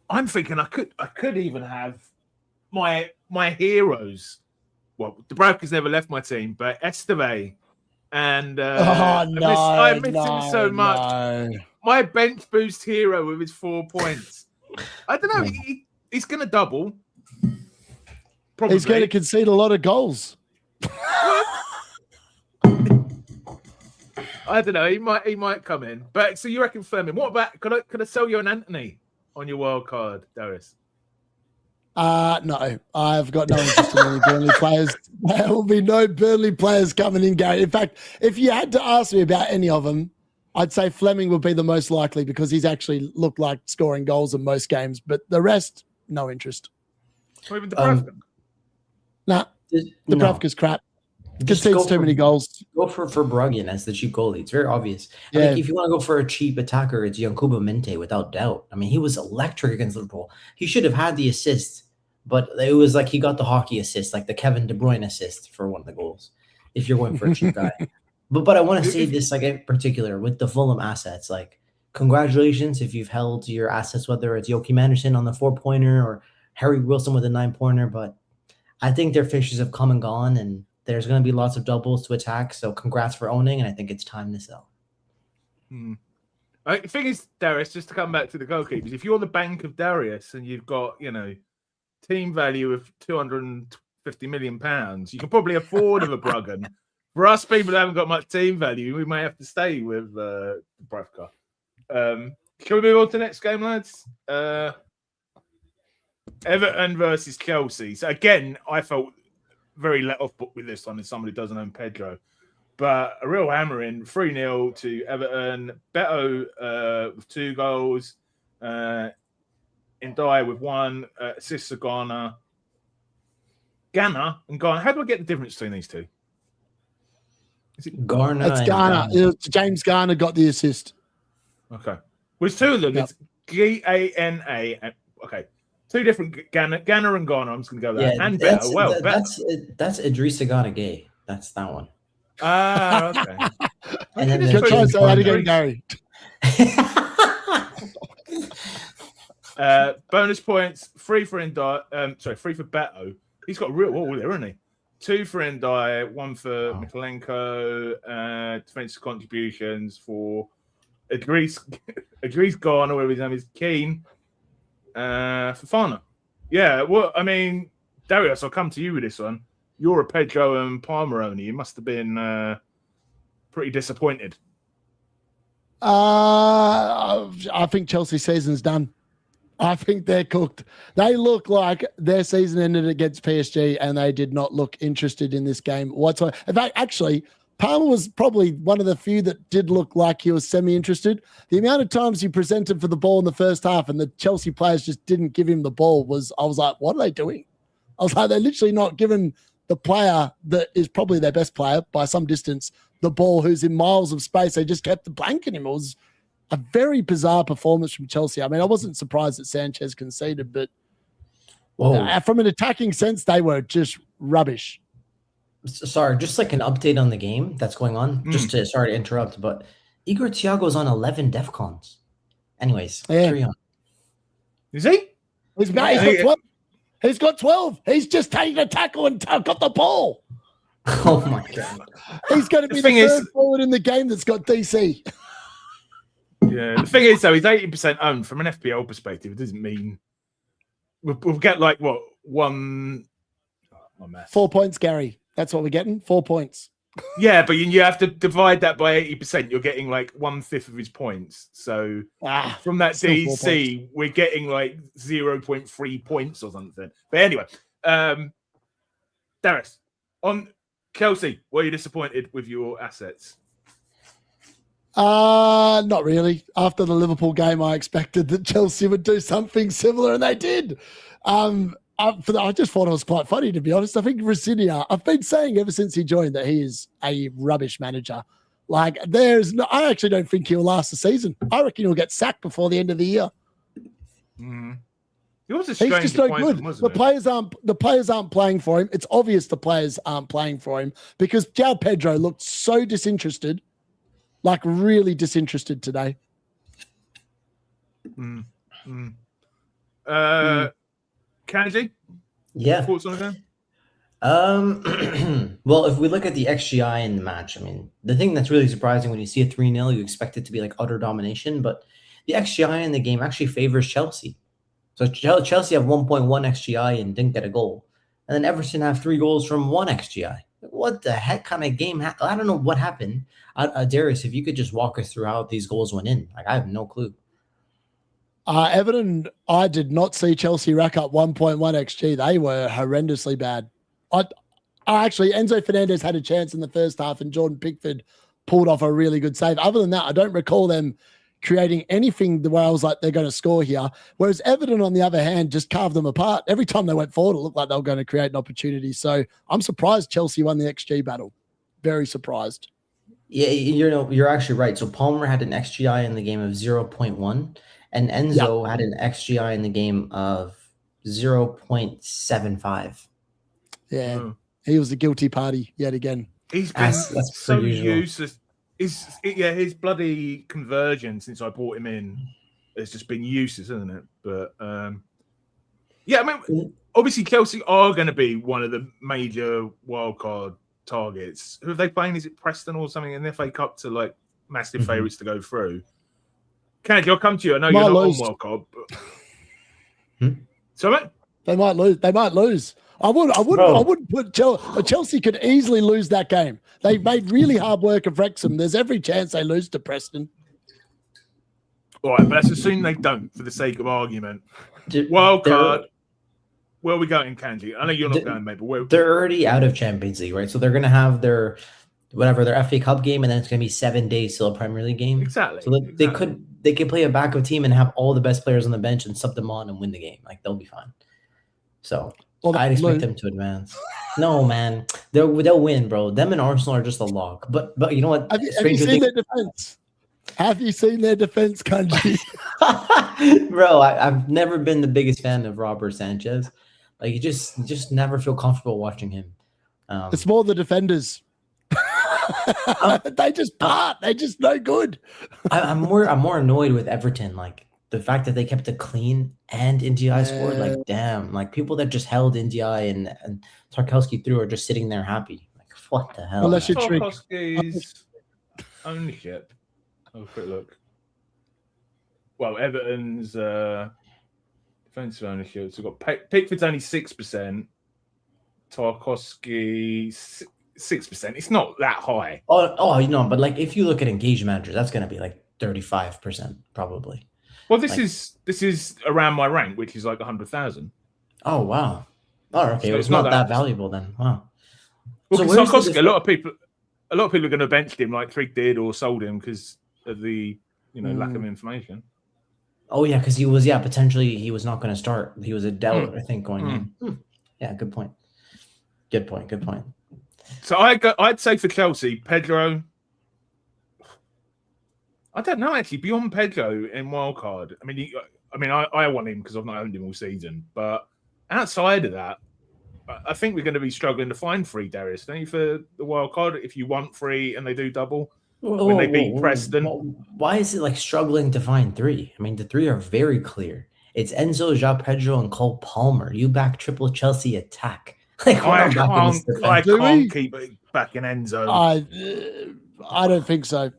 I'm thinking I could even have my heroes. Well, Dubravka's never left my team, but Esteve and I miss him so much. No. My bench boost hero with his 4 points. I don't know. He's going to double. Probably. He's going to concede a lot of goals. I don't know. He might come in. But so you reckon Fleming? What about could I sell you an Anthony on your wild card, Darius? No, I've got no interest in any Burnley players. There will be no Burnley players coming in, Gary. In fact, if you had to ask me about any of them, I'd say Fleming would be the most likely because he's actually looked like scoring goals in most games. But the rest, no interest. Or even Dubravka? Nah, Dubravka's crap. Concedes too many goals. Go for Bruggen as the cheap goalie. It's very obvious. Yeah. I think if you want to go for a cheap attacker, it's Yankuba Minte without doubt. I mean, he was electric against Liverpool. He should have had the assist, but it was like he got the hockey assist, like the Kevin De Bruyne assist for one of the goals. If you're going for a cheap guy, but I want to say this like in particular with the Fulham assets, like congratulations if you've held your assets, whether it's Joachim Anderson on the 4-pointer or Harry Wilson with a 9-pointer. But I think their fixtures have come and gone, and there's going to be lots of doubles to attack. So congrats for owning, and I think it's time to sell. The thing is, Darius, just to come back to the goalkeepers, if you're the bank of Darius and you've got, team value of £250 million, you can probably afford a Bruggen. For us people who haven't got much team value, we may have to stay with Dubravka. Shall we move on to the next game, lads? Everton versus Chelsea. So again, I felt very let off with this one as somebody who doesn't own Pedro. But a real hammering, 3-0 to Everton. Beto with 2 goals. Ndiaye with 1. Assists to Ghana. Ghana and Ghana. How do I get the difference between these two? Is it Garner? It's Ghana. James Garner got the assist. Okay. Well, it's 2 of them. Yep. It's Gana. Okay. 2 different Ghana and Ghana. I'm just going to go there. Yeah, and Beto. Well, that's Idrissa Gana Gay. That's that one. Okay. And then try to say that again, Gary. Bonus points, 3 for Ndiaye. 3 for Beto. He's got a real wall there, isn't he? 2 for Ndiaye, 1 for Mikolenko. Defensive contributions for Idris Ghana, where his name is Keane. Fofana. Yeah, well, I mean, Darius, I'll come to you with this one. You're a Pedro and Palmer owner. You must have been pretty disappointed. I think Chelsea's season's done. I think they're cooked. They look like their season ended against PSG and they did not look interested in this game whatsoever. In fact, actually, Palmer was probably one of the few that did look like he was semi-interested. The amount of times he presented for the ball in the first half and the Chelsea players just didn't give him the ball I was like, what are they doing? I was like, they're literally not giving the player that is probably their best player by some distance the ball who's in miles of space. They just kept blanking him. It was a very bizarre performance from Chelsea. I mean, I wasn't surprised that Sanchez conceded, but from an attacking sense, they were just rubbish. Sorry, just like an update on the game that's going on. Sorry to interrupt, but Igor Thiago's on 11 DEFCONs. Anyways, carry on. Is he? He's got 12. He's got 12. He's just taken a tackle and got the ball. Oh my god! He's going to be the third forward in the game that's got DC. Yeah, the thing is though, he's 80% owned. From an FPL perspective, it doesn't mean we'll get like what 4 points, Gary. That's what we're getting. 4 points. Yeah, but you have to divide that by 80%. You're getting like 1/5 of his points. So from that DC, we're getting like 0.3 points or something. But anyway, Darius, on Chelsea, were you disappointed with your assets? Not really. After the Liverpool game, I expected that Chelsea would do something similar, and they did. I just thought it was quite funny, to be honest. I think Rosinia, I've been saying ever since he joined that he is a rubbish manager. Like, I actually don't think he'll last the season. I reckon he'll get sacked before the end of the year. He was a strange He's just no good. The players aren't playing for him. It's obvious the players aren't playing for him because João Pedro looked so disinterested, like really disinterested today. Kanji? Yeah. Thoughts on the game? Well, if we look at the XGI in the match, I mean, the thing that's really surprising when you see a 3-0, you expect it to be like utter domination, but the XGI in the game actually favors Chelsea. So Chelsea have 1.1 XGI and didn't get a goal. And then Everton have 3 goals from 1 XGI. What the heck kind of game? I don't know what happened. Darius, if you could just walk us through how these goals went in. Like, I have no clue. Everton, I did not see Chelsea rack up 1.1 XG. They were horrendously bad. Actually, Enzo Fernandez had a chance in the first half and Jordan Pickford pulled off a really good save. Other than that, I don't recall them creating anything where I was like, they're going to score here. Whereas Everton, on the other hand, just carved them apart. Every time they went forward, it looked like they were going to create an opportunity. So I'm surprised Chelsea won the XG battle. Very surprised. Yeah, you're actually right. So Palmer had an XGI in the game of 0.1. And Enzo had an XGI in the game of 0.75. Yeah, he was the guilty party yet again. He's been so useless. His bloody conversion since I brought him in has just been useless, isn't it? But yeah, I mean, obviously Chelsea are going to be one of the major wildcard targets. Who are they playing? Is it Preston or something in the FA Cup to like massive favourites to go through? Kanji, I'll come to you. I know you're not on wildcard, but sorry, they might lose. They might lose. I wouldn't put Chelsea could easily lose that game. They made really hard work of Wrexham. There's every chance they lose to Preston. All right, but let's assume they don't for the sake of argument. Wildcard. Where are we going, Kanji? I know you're not going, mate, but they're already out of Champions League, right? So they're going to have their FA Cup game, and then it's going to be 7 days till a Premier League game. Exactly. So they could play a backup team and have all the best players on the bench and sub them on and win the game. Like, they'll be fine. So I'd expect them to advance. No, man, they'll win, bro. Them and Arsenal are just a lock. But you know what? Have you seen their defense? Have you seen their defense, Kanji? Bro, I've never been the biggest fan of Robert Sanchez. Like, you just never feel comfortable watching him. It's more the defenders. They just part. They're just no good. I'm more annoyed with Everton. Like, the fact that they kept it clean and Ndiaye scored. Like, damn. Like, people that just held Ndiaye and Tarkowski through are just sitting there happy. Like, what the hell? Unless you're Trig. Tarkowski's ownership. Have a quick look. Well, Everton's defensive ownership. So we've got Pickford's only 6%. Tarkowski 6%. It's not that high. Oh, but like, if you look at engaged managers, that's going to be like 35% probably. Well, this is around my rank, which is like 100,000. Oh wow! Oh, okay, so it's not that valuable then. Wow. Well, so Tarkowski, a lot of people are going to bench him like Trig did or sold him because of the lack of information. Oh yeah, because potentially he was not going to start. He was a doubt, I think, going in. Yeah, good point. Good point. So I'd say for Chelsea, Pedro. I don't know, actually. Beyond Pedro in wildcard, I want him because I've not owned him all season. But outside of that, I think we're going to be struggling to find 3, Darius. Don't you, for the wild card? If you want 3 and they do double when they beat Preston. Why is it like struggling to find 3? I mean, the 3 are very clear. It's Enzo, João Pedro, and Cole Palmer. You back triple Chelsea attack. Like, I can't keep backing Enzo. I don't think so.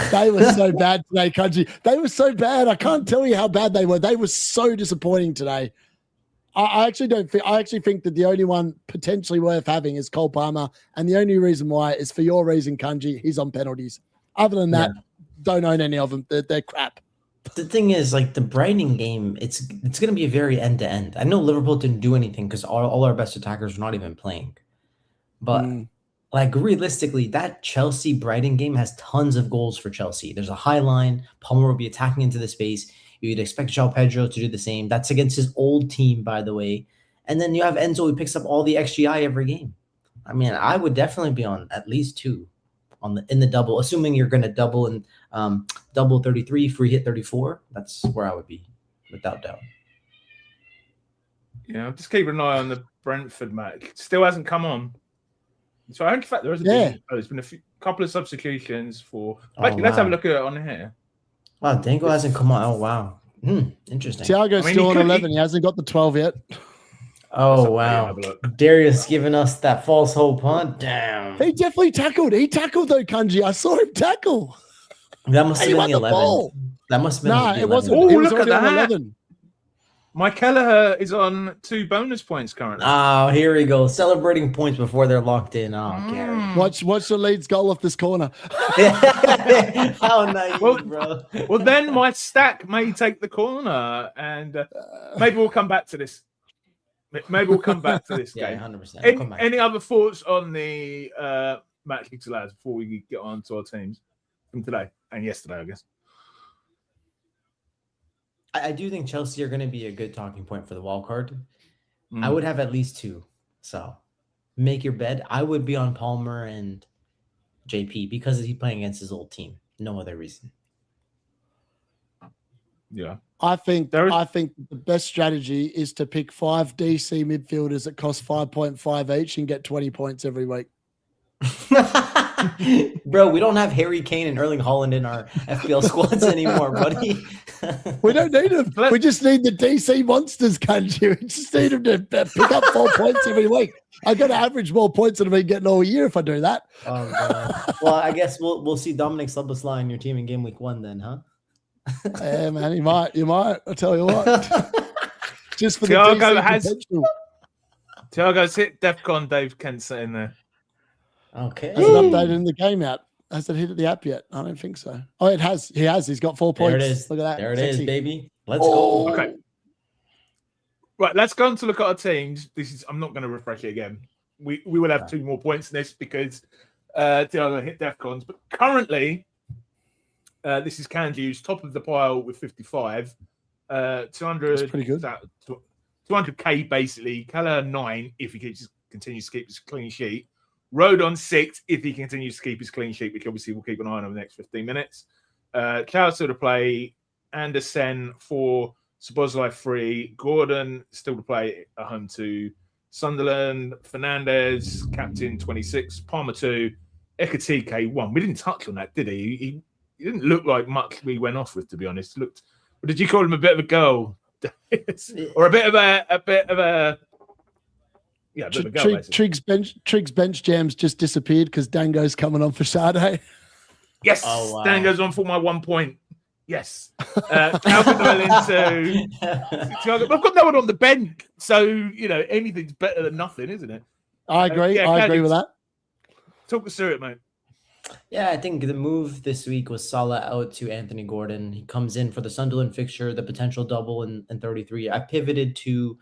They were so bad today, Kanji. They were so bad. I can't tell you how bad they were. They were so disappointing today. I actually don't think. I actually think that the only one potentially worth having is Cole Palmer, and the only reason why is for your reason, Kanji. He's on penalties. Other than that, don't own any of them. They're crap. The thing is, like the Brighton game, it's going to be a very end to end. I know Liverpool didn't do anything because all our best attackers were not even playing, but. Like, realistically, that Chelsea-Brighton game has tons of goals for Chelsea. There's a high line. Palmer will be attacking into the space. You'd expect João Pedro to do the same. That's against his old team, by the way. And then you have Enzo who picks up all the XGI every game. I mean, I would definitely be on at least 2 in the double, assuming you're going to double and double 33, free hit 34. That's where I would be, without doubt. Yeah, I'm just keeping an eye on the Brentford match. It still hasn't come on. So, in fact, there has been a couple of substitutions for. Let's have a look at it on here. Wow, Dango hasn't come on. Oh, wow. Interesting. Thiago's still on 11. He hasn't got the 12 yet. Oh, wow. Darius giving us that false hope, huh? Damn. He definitely tackled. He tackled, though, Kanji. I saw him tackle. That must have been the 11. That must have been it wasn't. Oh, look at that. 11. Mike Kelleher is on 2 bonus points currently. Oh, here we go. Celebrating points before they're locked in. Oh, Gary. Watch the Leeds goal off this corner. How nice, bro. Well, then my stack may take the corner, and maybe we'll come back to this. Maybe we'll come back to this game. 100%. Any other thoughts on the match league lads before we get on to our teams from today and yesterday, I guess? I do think Chelsea are going to be a good talking point for the wild card. I would have at least 2. So make your bed. I would be on Palmer and JP because he's playing against his old team. No other reason. Yeah. I think the best strategy is to pick 5 DC midfielders that cost 5.5 each and get 20 points every week. Bro, we don't have Harry Kane and Erling Haaland in our FPL squads anymore, buddy. We don't need them. We just need the DC monsters, Kanji. We just need them to pick up 4 points every week. I got to average more points than I've been getting all year if I do that. Oh, God. Well, I guess we'll see Dominic Szoboszlai in your team in game week 1 then, huh? Yeah, man, you might. I'll tell you what. Just for the Thiago's hit DEFCON Dave Kent's in there. Okay. Has it updated in the game out? Has it hit the app yet? I don't think so. Oh, it has. He has. He's got 4 points. There it is. Look at that. There it is, baby. Let's go. Okay. Right, let's go on to look at our teams. I'm not going to refresh it again. We will have 2 more points in this because Thiago hit DEFCONs. But currently, this is Kanji, who's top of the pile with 55. 200. That's pretty good. 200k basically. Keller 9 if he continues to keep his clean sheet. Rodon 6 if he continues to keep his clean sheet, which obviously we'll keep an eye on over the next 15 minutes. Charles still to play. Andersen 4. Szoboszlai 3. Gordon still to play at home to Sunderland. Fernandez, captain 26. Palmer 2. Ekatike 1. We didn't touch on that, did he? He didn't look like much we went off with, to be honest. Did you call him a bit of a goal? Or a bit of a yeah, Trig's bench jams just disappeared because Dango's coming on for Sade. Yes, Dango's on for my 1 point. Yes. Calvin into I've got no one on the bench, so anything's better than nothing, isn't it? I agree. I agree with that. Talk us through it, mate. Yeah, I think the move this week was Salah out to Anthony Gordon. He comes in for the Sunderland fixture, the potential double in 33. I pivoted to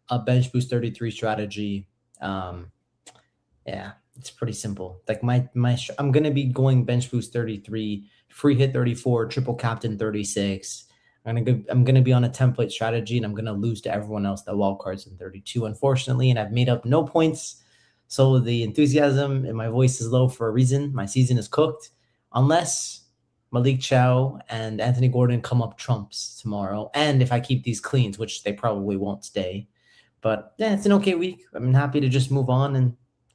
a bench boost 33 strategy. Yeah, it's pretty simple. Like I'm gonna be going bench boost 33, free hit 34, triple captain 36. I'm gonna be on a template strategy, and I'm gonna lose to everyone else that wild cards in 32, unfortunately. And I've made up no points, so the enthusiasm in my voice is low for a reason. My season is cooked, unless Malik Chow and Anthony Gordon come up trumps tomorrow, and if I keep these cleans, which they probably won't stay. But yeah, it's an okay week. I'm happy to just move on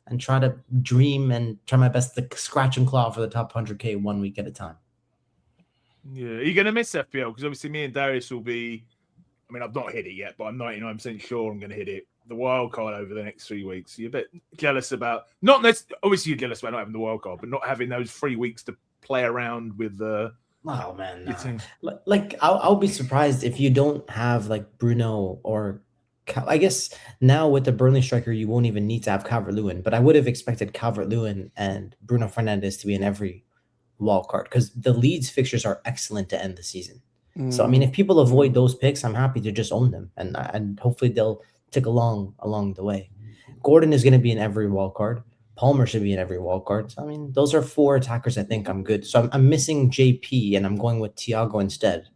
and try to dream and try my best to scratch and claw for the top 100K 1 week at a time. Yeah, are you going to miss FPL? Because obviously me and Darius will be, I mean, I've not hit it yet, but I'm 99% sure I'm going to hit it. The wild card over the next 3 weeks. You're a bit jealous about, obviously you're jealous about not having the wild card, but not having those 3 weeks to play around with the. Oh man, nah. Like I'll be surprised if you don't have like Bruno or I guess now with the Burnley striker you won't even need to have Calvert-Lewin, but I would have expected Calvert-Lewin and Bruno Fernandes to be in every wild card because the Leeds fixtures are excellent to end the season. So I mean, if people avoid those picks, I'm happy to just own them, and hopefully they'll tick along the way. Gordon is going to be in every wild card. Palmer should be in every wild card. So, I mean, those are 4 attackers I think I'm good. So I'm missing JP, and I'm going with Thiago instead.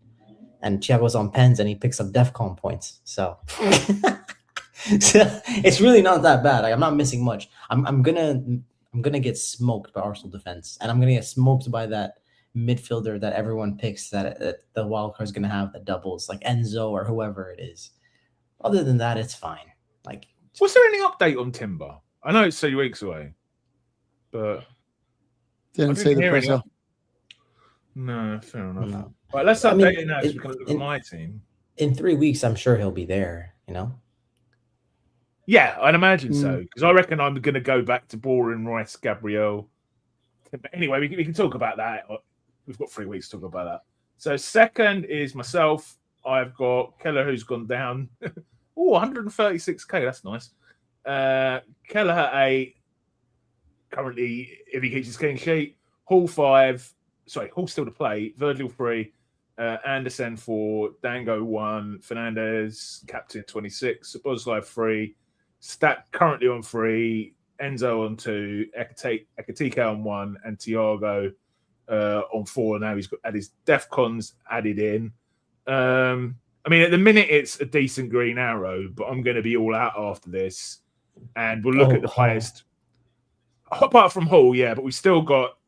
And Thiago's on pens, and he picks up DEFCON points. So, it's really not that bad. Like, I'm not missing much. I'm gonna get smoked by Arsenal defense, and I'm gonna get smoked by that midfielder that everyone picks that the wild card is gonna have that doubles, like Enzo or whoever it is. Other than that, it's fine. Like, was there any update on Timber? I know it's 3 weeks away, but didn't see the pressure. No, fair enough. No. Right, let's update it now so we can look at my team. In 3 weeks, I'm sure he'll be there, you know? Yeah, I'd imagine so, because I reckon I'm going to go back to Boring, Rice, Gabriel. But anyway, we can talk about that. We've got 3 weeks to talk about that. So second is myself. I've got Keller, who's gone down. 136k, that's nice. Kelleher 8, currently, if he keeps his clean sheet. Hall 5, Hall still to play. Virgil 3, Anderson 4, Dango 1, Fernandez, captain 26, Boslai 3, Stat currently on 3, Enzo on 2, Ekatike on 1, and Thiago on 4. Now he's got his DEFCONs added in. I mean, at the minute, it's a decent green arrow, but I'm going to be all out after this. And we'll look at the players. Apart from Hall, yeah, but we've still got,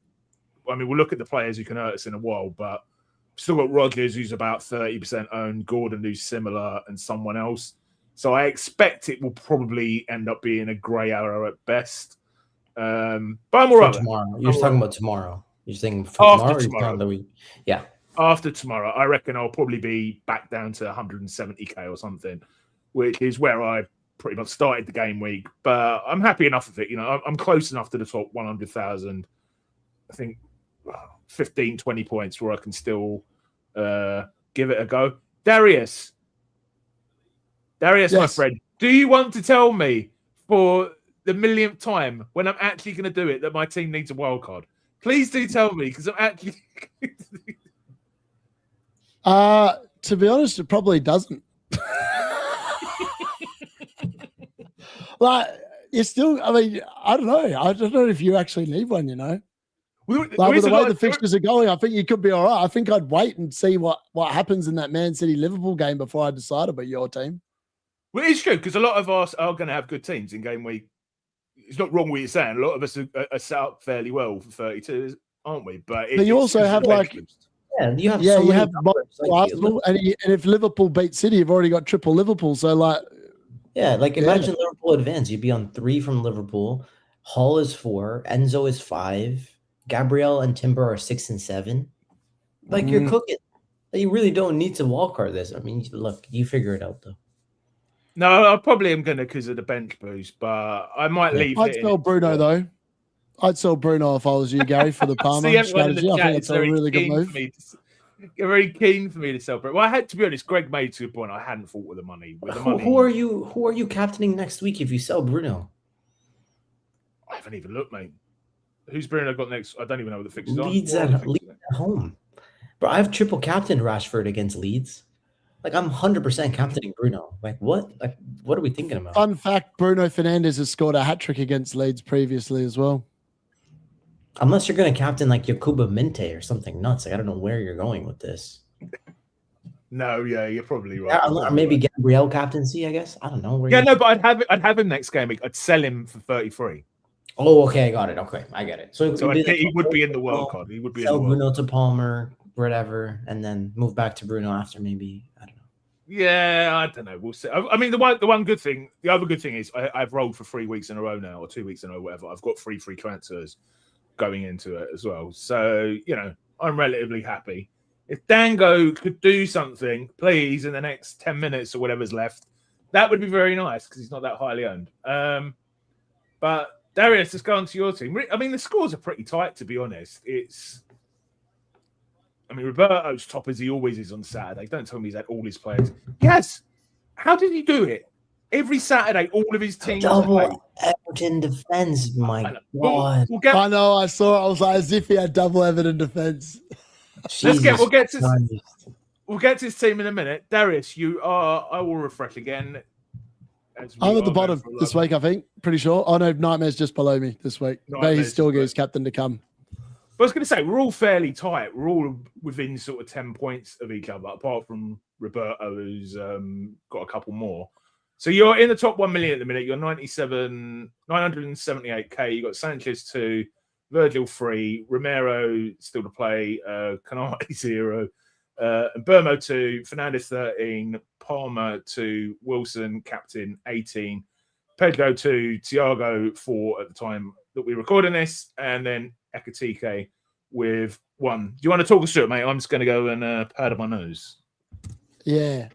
I mean, we'll look at the players who can hurt us in a while, but we've still got Rodgers, who's about 30% owned, Gordon, who's similar, and someone else. So I expect it will probably end up being a grey arrow at best. But I'm all right. Tomorrow. You're talking about tomorrow. You're saying for tomorrow? The week? Yeah. After tomorrow, I reckon I'll probably be back down to 170k or something, which is where I pretty much started the game week. But I'm happy enough with it. You know, I'm close enough to the top 100,000. I think 15, 20 points where I can still give it a go. Darius, yes. My friend, do you want to tell me for the millionth time when I'm actually going to do it that my team needs a wild card? Please do tell me, because I'm actually... To be honest, it probably doesn't. Like, you're still, I mean, I don't know. I don't know if you actually need one, you know? Like, with the way the fixtures are going, I think you could be all right. I think I'd wait and see what happens in that Man City-Liverpool game before I decide about your team. Well, it's true, because a lot of us are going to have good teams in game week. It's not wrong what you're saying. A lot of us are set up fairly well for 32, aren't we? But you also have, like... You have Arsenal, and if Liverpool beat City, you've already got triple Liverpool. So, like... Yeah, like imagine Liverpool advance. You'd be on 3 from Liverpool. Hall is 4. Enzo is 5. Gabriel and Timber are 6 and 7. Like, you're cooking. You really don't need to wildcard this. I mean, look, you figure it out, though. No, I probably am going to because of the bench boost, but I might leave I'd sell Bruno, though. I'd sell Bruno if I was you, Gary, for the Palmer strategy. I think it's a really good move. Very keen for me to sell Bruno. Well, I had to be honest. Greg made a good point. I hadn't thought with the money. Who are you captaining next week if you sell Bruno? I haven't even looked, mate. Who's Bruno got next? I don't even know what the fixtures are. Leeds at home. Bro, I have triple captain Rashford against Leeds. Like, I'm 100% captaining Bruno. Like, what? Like, what are we thinking about? Fun fact, Bruno Fernandes has scored a hat-trick against Leeds previously as well. Unless you're going to captain, like, Yakuba Minte or something nuts. Like, I don't know where you're going with this. No, yeah, you're probably right. Or maybe Gabriel captaincy, I guess. I don't know. But I'd have him next game. I'd sell him for 33. Oh, okay, I got it. Okay, I get it. So he would be in the wild card. He would be sell Bruno to Palmer, whatever, and then move back to Bruno after maybe. I don't know. Yeah, I don't know. We'll see. I mean, the other good thing is I've rolled for 3 weeks in a row now, or 2 weeks in a row, whatever. I've got free transfers going into it as well. So, I'm relatively happy. If Dango could do something, please, in the next 10 minutes or whatever's left, that would be very nice because he's not that highly owned. But Darius, let's go on to your team. I mean, the scores are pretty tight, to be honest. Roberto's top as he always is on Saturday. Don't tell me he's had all his players. Yes. How did he do it? Every Saturday, all of his teams. Double Everton defense, my God. I know, I saw it. I was like, as if he had double Everton defense. We'll get to his team in a minute. Darius, I will refresh again. I'm at the bottom this week, I think. Pretty sure. Oh, no, Nightmare's just below me this week. But he still gets captain to come. But I was going to say, we're all fairly tight. We're all within sort of 10 points of each other, apart from Roberto, who's got a couple more. So you're in the top 1 million at the minute. You're 978k. You got Sanchez 2, Virgil 3, Romero still to play, Canati 0, and Burmo 2, Fernandez 13, Palmer 2, Wilson captain 18, Pedro 2, Thiago 4 at the time that we're recording this, and then Ekatike with 1. Do you want to talk us through it, mate? I'm just going to go and pad my nose. Yeah.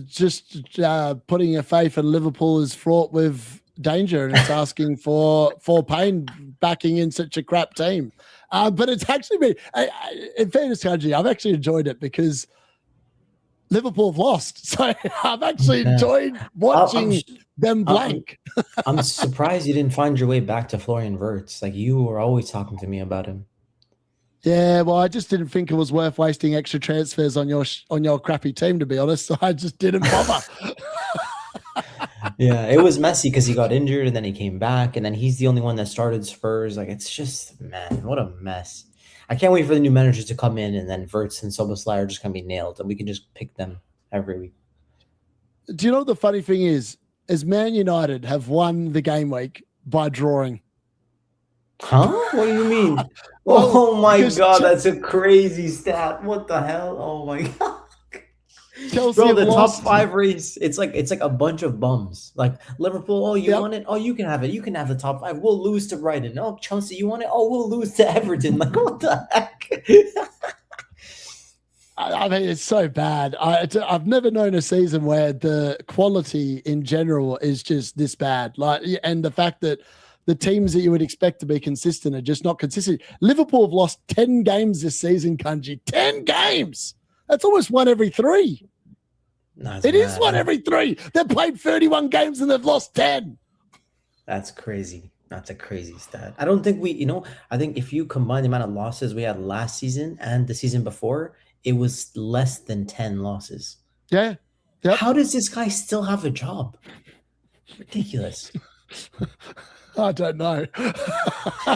Just putting your faith in Liverpool is fraught with danger, and it's asking for pain backing in such a crap team. But it's actually been, in fairness, Kanji, I've actually enjoyed it because Liverpool have lost. So I've actually enjoyed watching them blank. I'm surprised you didn't find your way back to Florian Wirtz. Like, you were always talking to me about him. Yeah, well, I just didn't think it was worth wasting extra transfers on your crappy team, to be honest. So I just didn't bother. Yeah, it was messy because he got injured and then he came back, and then he's the only one that started Spurs. Like, it's just, man, what a mess. I can't wait for the new managers to come in, and then Wirtz and Szoboszlai are just going to be nailed, and we can just pick them every week. Do you know what the funny thing is Man United have won the game week by drawing. Huh? What do you mean? Oh my God, that's a crazy stat. What the hell? Oh my God. Chelsea Bro, the lost. top 5 race, it's like a bunch of bums. Like, Liverpool, oh, you want it? Oh, you can have it. You can have the top 5. We'll lose to Brighton. Oh, Chelsea, you want it? Oh, we'll lose to Everton. Like, what the heck? I mean, it's so bad. I've never known a season where the quality in general is just this bad. Like, and the fact that the teams that you would expect to be consistent are just not consistent. Liverpool have lost 10 games this season, Kanji. 10 games. That's almost 1 every 3. It is 1 every 3. They've played 31 games and they've lost 10. That's crazy. That's a crazy stat. I don't think I think if you combine the amount of losses we had last season and the season before, it was less than 10 losses. Yeah. Yep. How does this guy still have a job? Ridiculous. I don't know.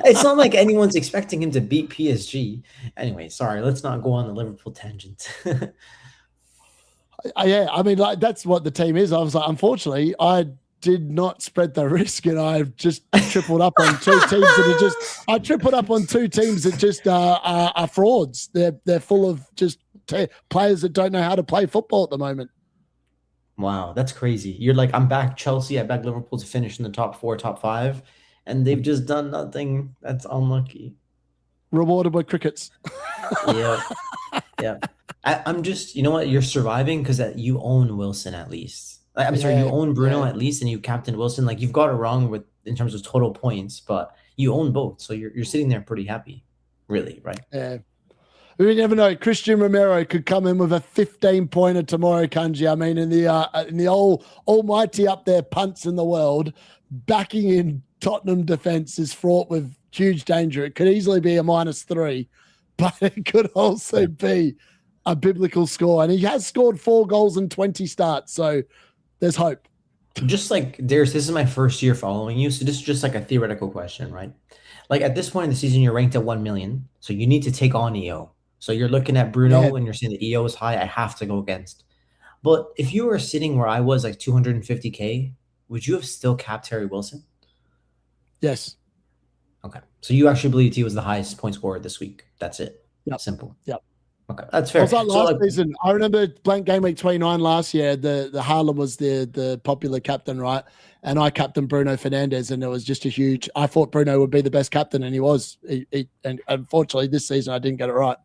It's not like anyone's expecting him to beat PSG. Anyway, sorry, let's not go on the Liverpool tangent. Yeah, I mean, like, that's what the team is. I was like, unfortunately, I did not spread the risk, and I just tripled up on 2 teams that just are frauds. They're full of just players that don't know how to play football at the moment. Wow, that's crazy. You're like, I'm back Chelsea, I back Liverpool to finish in the top 4, top 5, and they've just done nothing. That's unlucky. Rewarded by crickets. Yeah. Yeah. I'm just, you know what? You're surviving because you own Wilson at least. Sorry, you own Bruno at least, and you captain Wilson. Like, you've got it wrong in terms of total points, but you own both. So you're sitting there pretty happy, really, right? Yeah. We never know. Christian Romero could come in with a 15-pointer tomorrow, Kanji. I mean, in the almighty up there punts in the world, backing in Tottenham defense is fraught with huge danger. It could easily be a -3, but it could also be a biblical score. And he has scored 4 goals in 20 starts, so there's hope. Just like, Darius, this is my first year following you, so this is just like a theoretical question, right? Like, at this point in the season, you're ranked at 1 million, so you need to take on EO. So you're looking at Bruno and you're saying the EO is high, I have to go against. But if you were sitting where I was, like 250K, would you have still capped Harry Wilson? Yes. Okay. So you actually believed he was the highest point scorer this week. That's it. Yep. Simple. Yep. Okay, that's fair. I was like last season. I remember blank game week 29 last year. The Haaland was the popular captain, right? And I captained Bruno Fernandes, and it was just a huge. I thought Bruno would be the best captain, and he was. And unfortunately, this season I didn't get it right.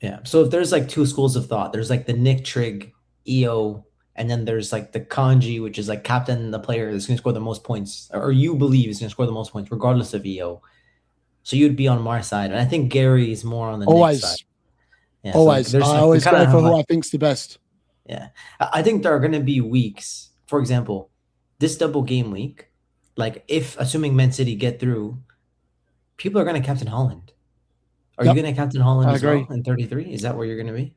Yeah. So if there's like two schools of thought, there's like the Nick Trig, EO, and then there's like the Kanji, which is like captain, the player that's going to score the most points, or you believe is going to score the most points, regardless of EO. So you'd be on my side, and I think Gary is more on the Nick side. Yeah, always. So I always go for who I think's the best. Yeah. I think there are going to be weeks, for example, this double game week, like if assuming Man City get through, people are going to captain Haaland. Are you going to captain Haaland as well in 33? Is that where you're going to be?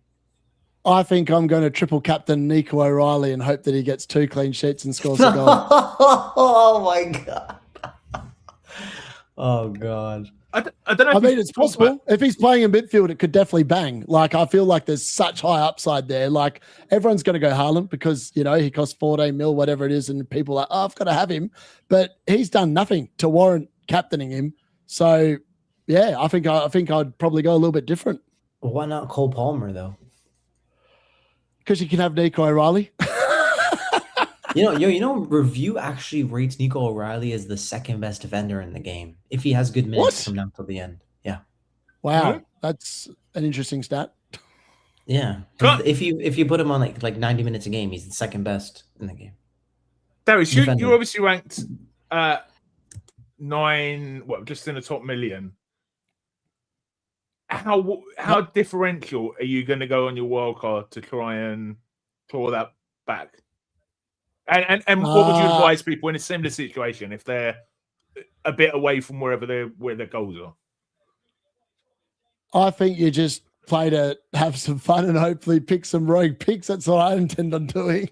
I think I'm going to triple captain Nico O'Reilly and hope that he gets 2 clean sheets and scores a goal. Oh my God. Oh God. I don't know. I mean, it's possible. If he's playing in midfield, it could definitely bang. Like, I feel like there's such high upside there. Like, everyone's going to go Haaland because, you know, he costs 14 mil, whatever it is, and people are like, oh, I've got to have him. But he's done nothing to warrant captaining him. So, yeah, I think I'd probably go a little bit different. Why not Cole Palmer, though? Because you can have Nico O'Reilly. You know, Review actually rates Nico O'Reilly as the second best defender in the game if he has good minutes from now till the end. Yeah. Wow, that's an interesting stat. Yeah, if you put him on like 90 minutes a game, he's the second best in the game. Darius, you're obviously ranked 9, just in the top million. How differential are you going to go on your wildcard to try and claw that back? And what would you advise people in a similar situation if they're a bit away from where their goals are? I think you just play to have some fun and hopefully pick some rogue picks. That's what I intend on doing.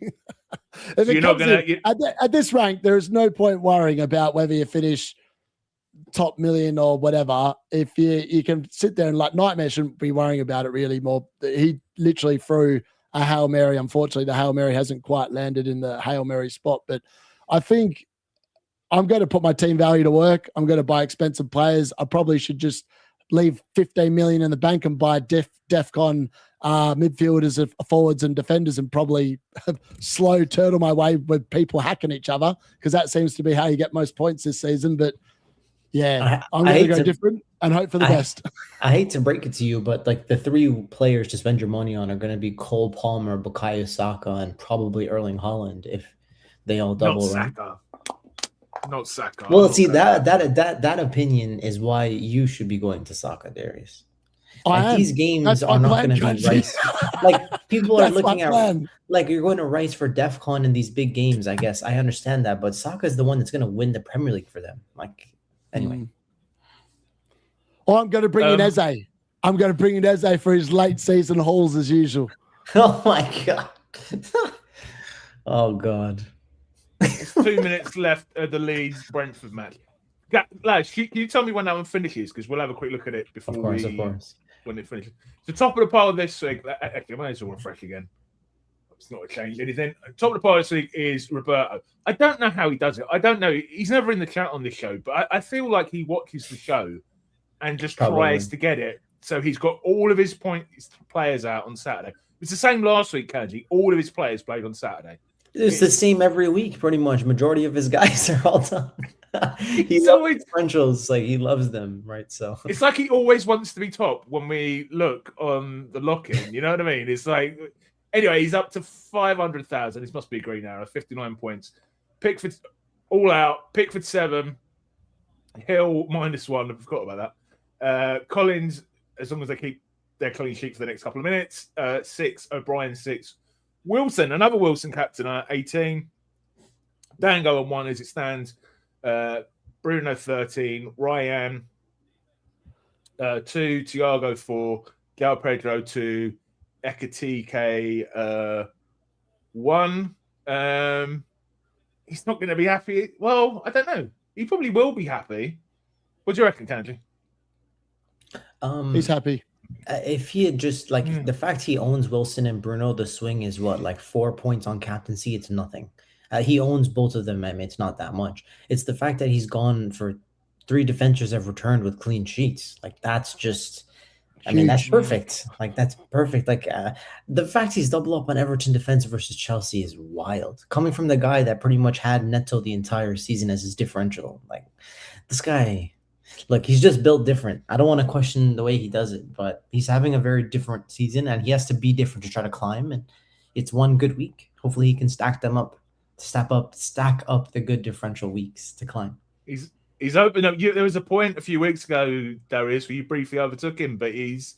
If you're not gonna at this rank, there is no point worrying about whether you finish top million or whatever. If you can sit there and like Nightmare shouldn't be worrying about it really more. He literally threw a Hail Mary. Unfortunately, the Hail Mary hasn't quite landed in the Hail Mary spot, but I think I'm going to put my team value to work. I'm going to buy expensive players. I probably should just leave 15 million in the bank and buy DEFCON midfielders, forwards and defenders, and probably slow turtle my way with people hacking each other, because that seems to be how you get most points this season. But yeah, I'm going to go different and hope for the best. I hate to break it to you, but like the 3 players to spend your money on are going to be Cole Palmer, Bukayo Saka, and probably Erling Haaland if they all double. Not Saka. Well, see, that opinion is why you should be going to Saka, Darius. Like, these games are not going to be Rice. Like, people are looking at like you're going to Rice for DEFCON in these big games. I guess I understand that, but Saka is the one that's going to win the Premier League for them. Like, anyway. Oh, I'm going to bring in Eze. I'm going to bring in Eze for his late season hauls as usual. Oh my God. Oh God. It's 2 minutes left of the Leeds Brentford match. Lads, can you tell me when that one finishes? Because we'll have a quick look at it before when it finishes. The top of the pile this week. Actually, I might as well refresh again. It's not changed anything. Top of the pile this week is Roberto. I don't know how he does it. I don't know. He's never in the chat on this show, but I feel like he watches the show and just tries to get it. So he's got all of his players out on Saturday. It's the same last week, Kanji. All of his players played on Saturday. It's the same every week, pretty much. Majority of his guys are all done. He always differentials, like he loves them, right? So it's like he always wants to be top when we look on the lock-in. You know what I mean? It's like anyway, he's up to 500,000. This must be a green arrow. 59 points. Pickford all out. Pickford 7. Hill -1. I forgot about that. Collins, as long as they keep their clean sheet for the next couple of minutes. 6. O'Brien 6. Wilson, another Wilson captain, 18. Dango on 1 as it stands. Bruno 13. Ryan 2. Thiago 4. Gal Pedro 2. Ekatike 1. He's not going to be happy. Well, I don't know. He probably will be happy. What do you reckon, Kanji? He's happy. If he had just the fact he owns Wilson and Bruno, the swing is what, like 4 points on captaincy? It's nothing. He owns both of them. I mean, it's not that much. It's the fact that he's gone for 3 defenders have returned with clean sheets. Like, that's just I mean, that's perfect. Like, that's perfect. Like, the fact he's double up on Everton defense versus Chelsea is wild. Coming from the guy that pretty much had Neto the entire season as his differential. Like, this guy, look, he's just built different. I don't want to question the way he does it, but he's having a very different season, and he has to be different to try to climb. And it's one good week. Hopefully, he can stack up the good differential weeks to climb. He's opened up. There was a point a few weeks ago, Darius, where you briefly overtook him, but he's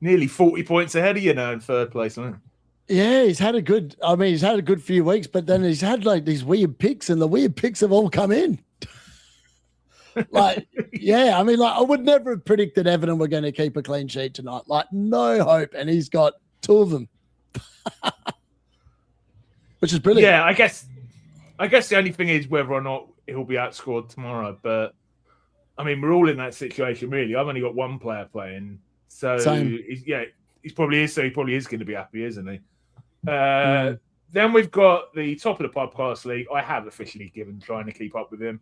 nearly 40 points ahead of you now in third place, isn't he? Yeah, he's had a good few weeks, but then he's had like these weird picks, and the weird picks have all come in. Like, yeah, I mean, like, I would never have predicted Everton were going to keep a clean sheet tonight. Like, no hope, and he's got 2 of them, which is brilliant. Yeah, I guess the only thing is whether or not he'll be outscored tomorrow. But I mean, we're all in that situation, really. I've only got one player playing, so he probably is going to be happy, isn't he? Then we've got the top of the podcast league. I have officially given trying to keep up with him.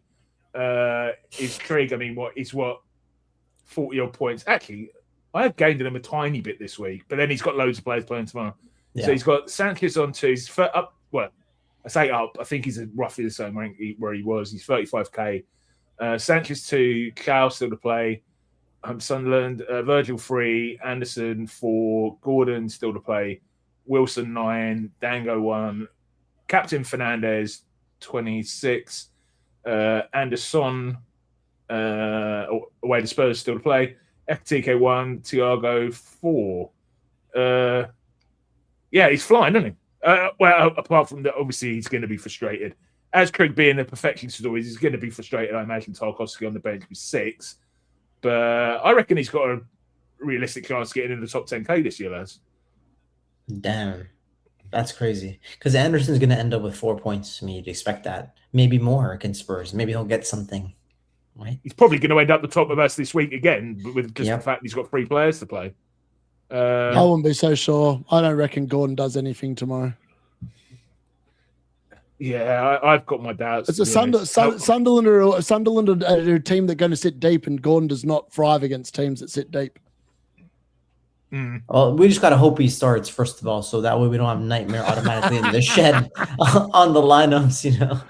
Is Trig? I mean, he's 40 odd points. Actually, I have gained him a tiny bit this week, but then he's got loads of players playing tomorrow. Yeah. So he's got Sanchez on 2. He's up. Well, I say up. I think he's roughly the same rank where he was. He's 35k. Sanchez 2, Chow still to play. Sunderland, Virgil 3, Anderson 4, Gordon still to play. Wilson 9, Dango 1, Captain Fernandez 26, Anderson away to Spurs still to play. FTK 1, Thiago 4. Yeah, he's flying, isn't he? Well, apart from that, obviously he's going to be frustrated. As Trig being the perfectionist always, he's going to be frustrated. I imagine Tarkovsky on the bench with 6, but I reckon he's got a realistic chance of getting in the top 10k this year, lads. Damn, that's crazy. Because Anderson's going to end up with 4 points. I mean, you'd expect that. Maybe more against Spurs. Maybe he'll get something. Right? He's probably going to end up the top of us this week again, but with just the fact he's got 3 players to play. I wouldn't be so sure. I don't reckon Gordon does anything tomorrow. Yeah, I've got my doubts. It's a Sunderland are a team that's going to sit deep, and Gordon does not thrive against teams that sit deep. Well, we just got to hope he starts, first of all, so that way we don't have Nightmare automatically in the shed on the lineups, you know.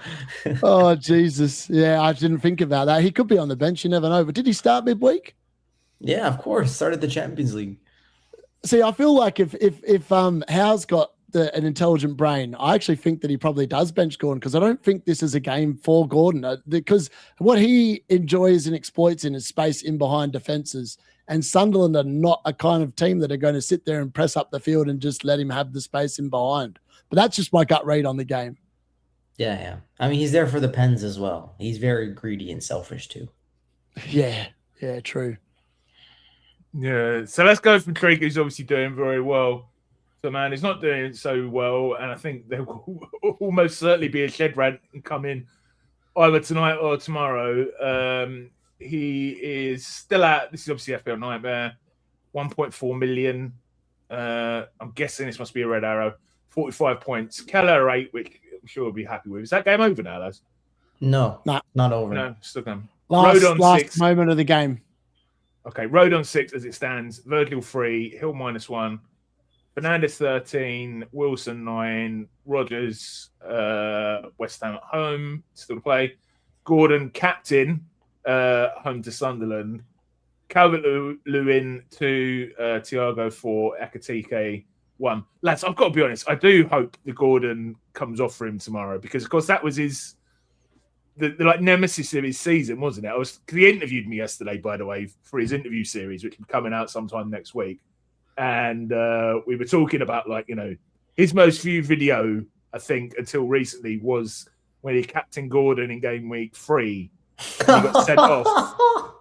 Oh, Jesus. Yeah, I didn't think about that. He could be on the bench. You never know. But did he start midweek? Yeah, of course. Started the Champions League. See, I feel like if Howe's got an intelligent brain, I actually think that he probably does bench Gordon, because I don't think this is a game for Gordon, because what he enjoys and exploits in is space in behind defenses, and Sunderland are not a kind of team that are going to sit there and press up the field and just let him have the space in behind. But that's just my gut read on the game. Yeah. I mean, he's there for the pens as well. He's very greedy and selfish too. Yeah, true. Yeah, so let's go from Trig, who's obviously doing very well. So, man, he's not doing so well, and I think there will almost certainly be a shed rant and come in either tonight or tomorrow. He is still at, this is obviously FPL Nightmare, 1.4 million. I'm guessing this must be a red arrow. 45 points. Keller 8, which I'm sure we'll be happy with. Is that game over now, lads? No, not over. No, still going. Last moment of the game. Okay, Rodon 6 as it stands. Virgil 3, Hill -1. Fernandez 13, Wilson 9, Rodgers, West Ham at home, still to play. Gordon, captain, home to Sunderland. Calvert-Lewin 2, Thiago 4, Ekatike 1. Lads, I've got to be honest, I do hope the Gordon comes off for him tomorrow, because, of course, that was his the like nemesis of his season, wasn't it? He interviewed me yesterday, by the way, for his interview series, which will be coming out sometime next week. And we were talking about, like, you know, his most viewed video, I think, until recently was when he captained Gordon in game week 3. And he got sent off.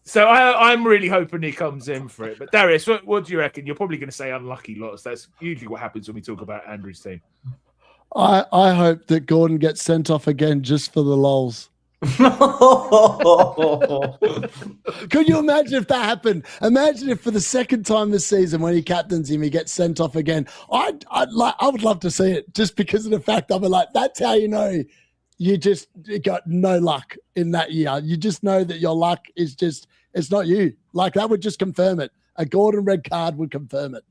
So I'm really hoping he comes in for it. But Darius, what do you reckon? You're probably going to say unlucky lots. That's usually what happens when we talk about Andrew's team. I hope that Gordon gets sent off again just for the lols. Could you imagine if that happened? Imagine if for the second time this season, when he captains him, he gets sent off again. I would love to see it, just because of the fact I'm like, that's how you know you got no luck in that year. You just know that your luck is just It's not you. Like, that would just confirm it. A Gordon red card would confirm it.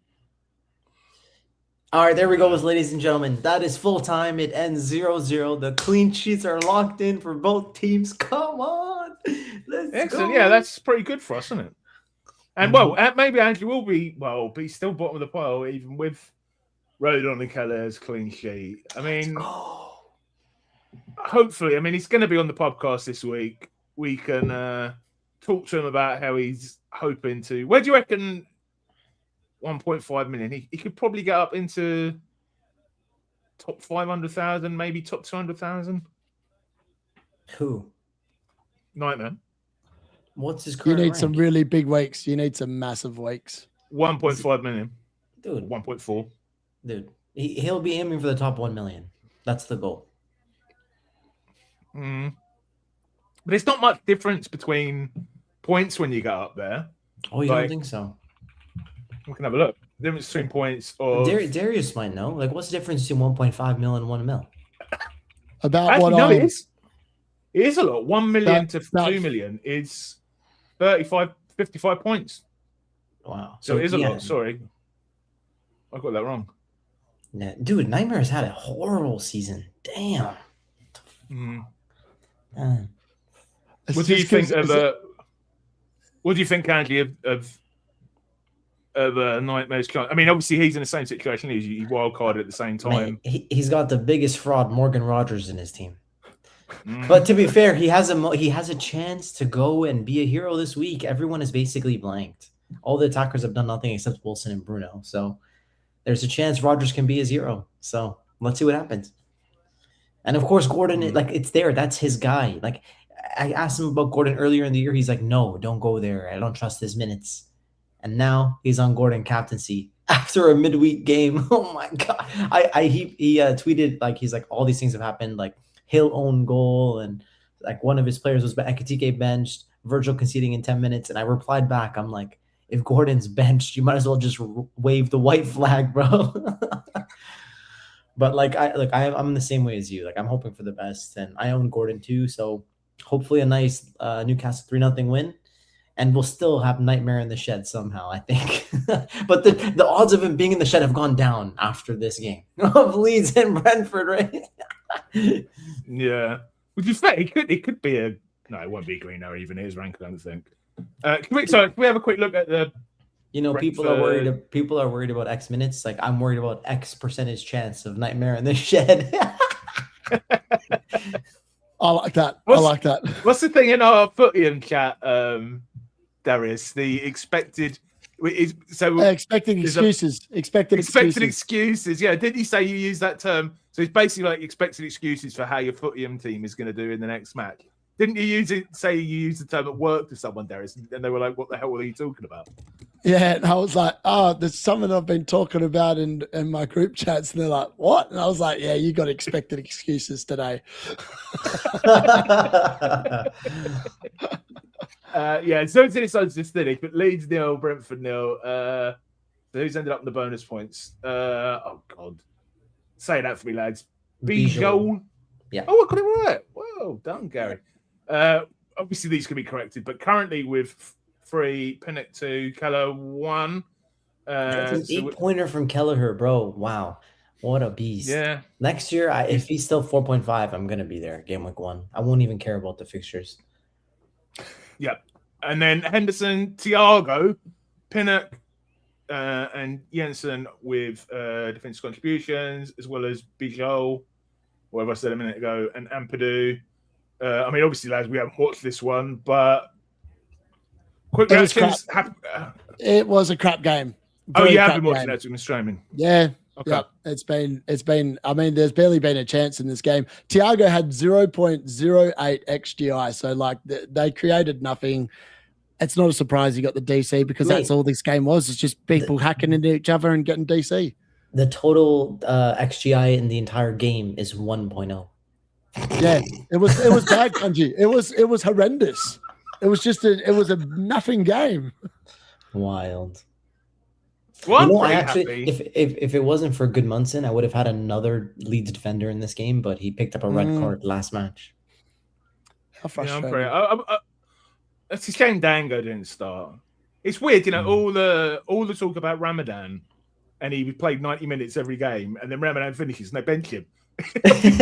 All right, there we go, ladies and gentlemen. That is full time. It ends 0-0. The clean sheets are locked in for both teams. Come on. Let's go. Yeah, that's pretty good for us, isn't it? And, maybe Andrew will be still bottom of the pile, even with Rodon and Kelleher's clean sheet. I mean, hopefully, he's going to be on the podcast this week. We can talk to him about how he's hoping to. Where do you reckon 1.5 million? He could probably get up into top 500,000, maybe top 200,000. Who? Nightmare. What's his current You need rank? some really big weeks. You need some massive weeks. 1.5 million. Dude. 1.4. Dude. He'll be aiming for the top 1 million. That's the goal. But there's not much difference between points when you get up there. Oh, you don't think so? We can have a look. The difference between points of Darius might know. Like, what's the difference between 1.5 mil and 1 mil? It is a lot. 1 million to 2 million is 55 points. Wow. So it is a lot. Sorry, I got that wrong. Nah, dude, Nightmare's had a horrible season. Damn. What do you think Kanji, of Nightmare's chance? Obviously he's in the same situation. He wildcarded at the same time. Man, he's got the biggest fraud, Morgan Rogers, in his team. But to be fair, he has a chance to go and be a hero this week. Everyone is basically blanked. All the attackers have done nothing except Wilson and Bruno. So there's a chance Rogers can be his hero. So let's see what happens. And of course, Gordon, it's there. That's his guy. Like, I asked him about Gordon earlier in the year. He's like, no, don't go there. I don't trust his minutes. And now he's on Gordon captaincy after a midweek game. Oh my God. He tweeted, like, he's like, all these things have happened. Like, Hill own goal, and like one of his players was Ekitike benched, Virgil conceding in 10 minutes. And I replied back, I'm like, if Gordon's benched, you might as well just wave the white flag, bro. But I'm the same way as you. Like, I'm hoping for the best, and I own Gordon too. So hopefully a nice Newcastle 3-0 win, and we'll still have Nightmare in the shed somehow, I think. But the odds of him being in the shed have gone down after this game of Leeds and Brentford, right? Yeah. Would you say it could be it won't be a green arrow even his rank, I don't think. Can we have a quick look at the people are worried about X minutes. Like, I'm worried about X percentage chance of Nightmare in the shed. I like that. What's the thing in our Footium chat, Darius? The expected expecting excuses. Expected excuses. Yeah, didn't you say you use that term? So it's basically like expected excuses for how your Footium team is going to do in the next match. Didn't you say you used the term at work to someone, Darius? And they were like, what the hell were you talking about? Yeah, and I was like, there's something I've been talking about in my group chats. And they're like, what? And I was like, yeah, you got expected excuses today. So it's aesthetic, but Leeds 0, Brentford 0. So who's ended up in the bonus points? Oh God, say that for me, lads. Bijol. Yeah. Oh, I got it right. Well done, Gary. Obviously these can be corrected, but currently with 3, Pinnock 2, Keller 1. That's an 8-pointer from Kelleher, bro. Wow. What a beast. Yeah. Next year, if he's still 4.5, I'm going to be there, game week 1. I won't even care about the fixtures. Yep. And then Henderson, Thiago, Pinnock, and Jensen with defensive contributions, as well as Bijol, whatever I said a minute ago, and Ampadu. Obviously, lads, we haven't watched this one, but quick reactions. It was a crap game. You have been watching that in streaming? Yeah. Okay. Yeah, it's been. There's barely been a chance in this game. Thiago had 0.08 XGI, so like they created nothing. It's not a surprise he got the DC because that's all this game was. It's just people hacking into each other and getting DC. The total XGI in the entire game is 1.0. Yeah, it was bad, Kanji. It was horrendous. It was a nothing game. Wild. Well, if it wasn't for Goodmunson, I would have had another Leeds defender in this game, but he picked up a red card last match. How frustrating. Yeah, It's a shame Dango didn't start. It's weird, all the talk about Ramadan, and he played 90 minutes every game, and then Ramadan finishes and they bench him. You couldn't